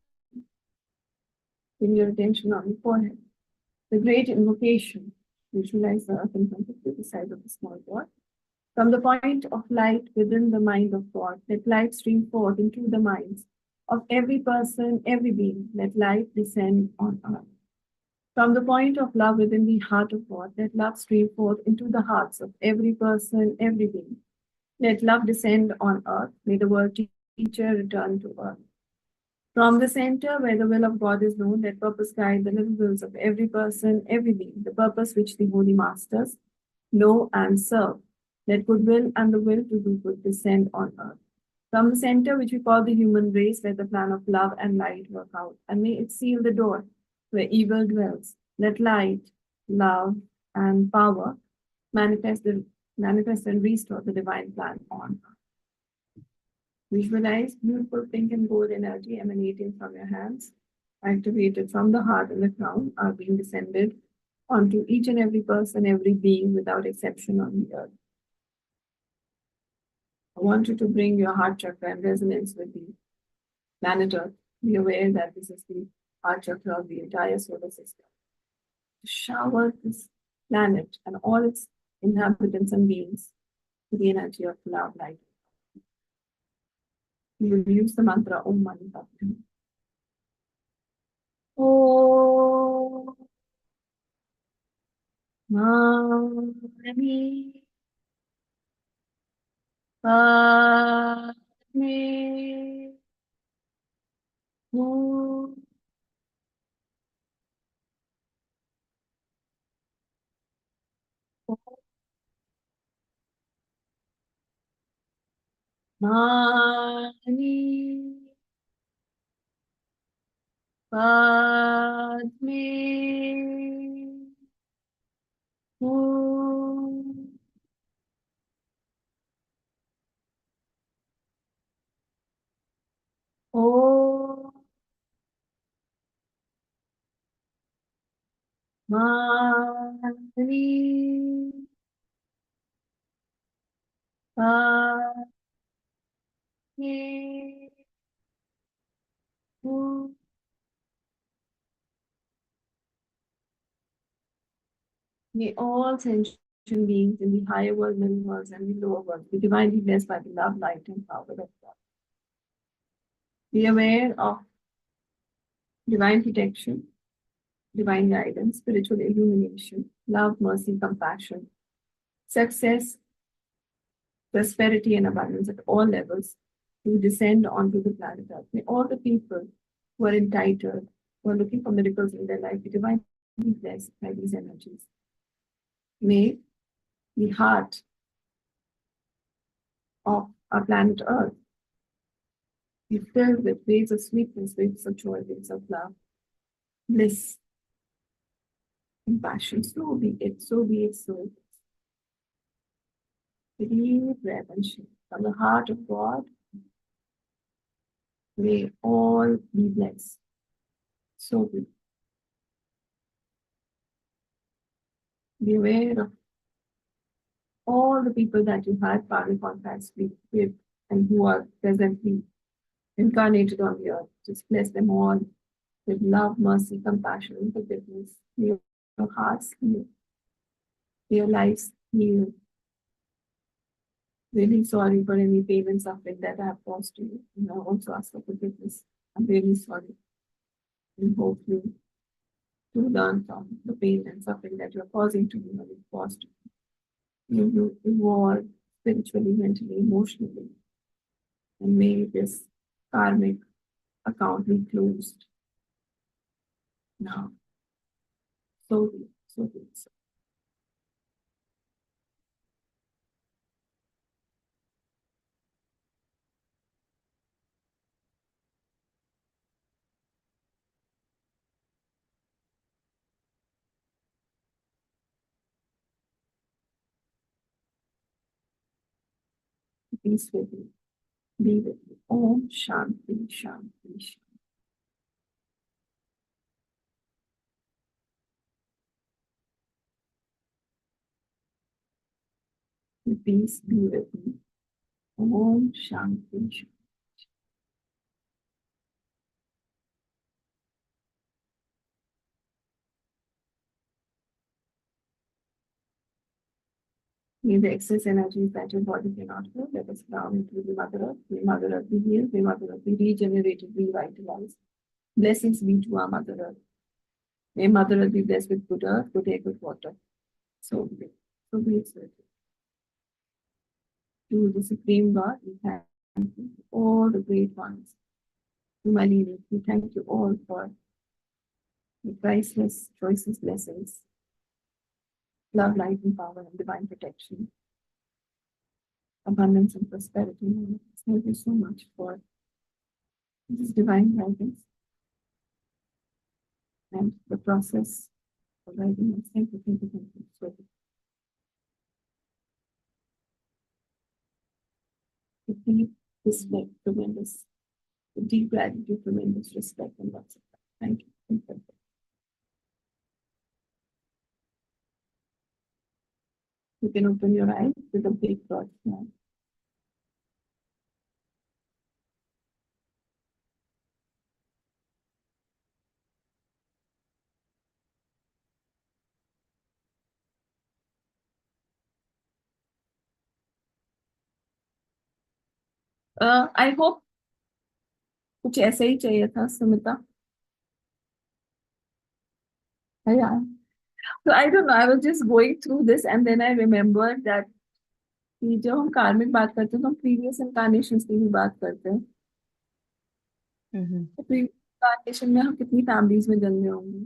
Bring your attention on the forehead. The great invocation. Visualize the earth in front of you, the size of a small ball. From the point of light within the mind of God, let light stream forth into the minds of every person, every being. Let light descend on earth. From the point of love within the heart of God, let love stream forth into the hearts of every person, every being. Let love descend on earth. May the world teacher return to earth. From the center where the will of God is known, let purpose guide the little wills of every person, every being, the purpose which the holy masters know and serve. Let goodwill and the will to do good descend on earth. From the center, which we call the human race, let the plan of love and light work out, and may it seal the door where evil dwells. Let light, love, and power manifest and restore the divine plan on earth. Visualize beautiful pink and gold energy emanating from your hands, activated from the heart and the crown, are being descended onto each and every person, every being without exception on the earth. I want you to bring your heart chakra in resonance with the planet Earth. Be aware that this is the heart chakra of the entire solar system. To shower this planet and all its inhabitants and beings with the energy of love, light. We will use the mantra Om Mani Padme. Om Mani Padme. Om Mani Padme. Om Om Mani Padme. Om. May all sentient beings in the higher world, middle worlds, and the lower worlds be divinely blessed by the love, light, and power of God. Be aware of divine protection, divine guidance, spiritual illumination, love, mercy, compassion, success, prosperity, and abundance at all levels to descend onto the planet Earth. May all the people who are entitled, who are looking for miracles in their life, be divinely blessed by these energies. May the heart of our planet Earth be filled with waves of sweetness, waves of joy, waves of love, bliss, compassion. So be it, so be it, so it is. Deep breath and shake. From the heart of God, may all be blessed. So be. Be aware of all the people that you had karmic contracts with and who are presently incarnated on the earth. Just bless them all with love, mercy, compassion, and forgiveness. May your hearts heal. May your lives heal. Really sorry for any pain and suffering that I have caused you. And I also ask for forgiveness. I'm really sorry. And hope you to learn from the pain and suffering that you're causing to me or you've caused. You evolve spiritually, mentally, emotionally. And may this karmic account be closed now. So be, so be, so. Peace with you. Be with you. Om Shanti, Shanti, Shanti. Peace be with you. Om Shanti, Shanti. May the excess energies that your body cannot hold, let us down into the Mother Earth. May Mother Earth be healed. May Mother Earth be regenerated, revitalized. Blessings be to our Mother Earth. May Mother Earth be blessed with good earth, good air, good water. So be it. So be it. So be it. To the Supreme God, we thank you. All the great ones. To my leaders, we thank you all for the priceless choices, blessings, love, light, and power, and divine protection abundance and prosperity. Thank you so much for this divine guidance and the process of guiding us. Thank you, thank you, thank you. So deep respect, tremendous, deep gratitude, tremendous respect, and lots of that. Thank you. Thank you. You can open your eyes with a big broad smile. I hope कुछ ऐसा ही चाहिए था Sumita. Yeah. So I don't know. I was just going through this and then I remembered that कि जब हम कार्मिक बात करते हैं तो हम प्रीवियस इनकारनेशंस की भी बात करते हैं. तो प्रीवियस इनकारनेशन में हम कितनी फैमिलीज में जन्मे होंगे,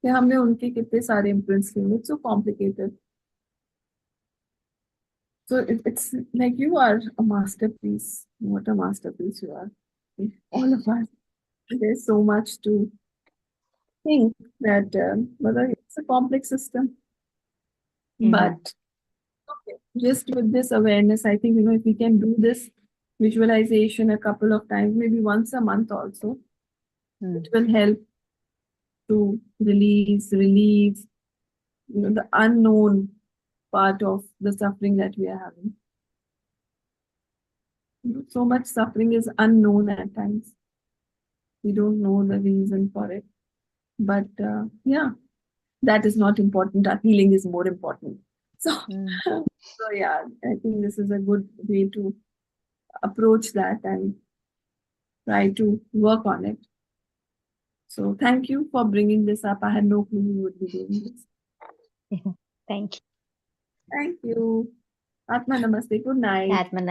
फिर हमने उनके कितने सारे इम्प्रिंट्स लिए. It's so complicated. So it's like you are a masterpiece. What a masterpiece you are. All of us. There's so much to think that whether it's a complex system. But okay, just with this awareness, I think, if we can do this visualization a couple of times, maybe once a month also, it will help to relieve, the unknown part of the suffering that we are having. So much suffering is unknown at times. We don't know the reason for it. But yeah, that is not important. Our healing is more important. So, so yeah, I think this is a good way to approach that and try to work on it. So thank you for bringing this up. I had no clue you would be doing this. Thank you. Thank you. Atma Namaste. Good night. Atma Namaste.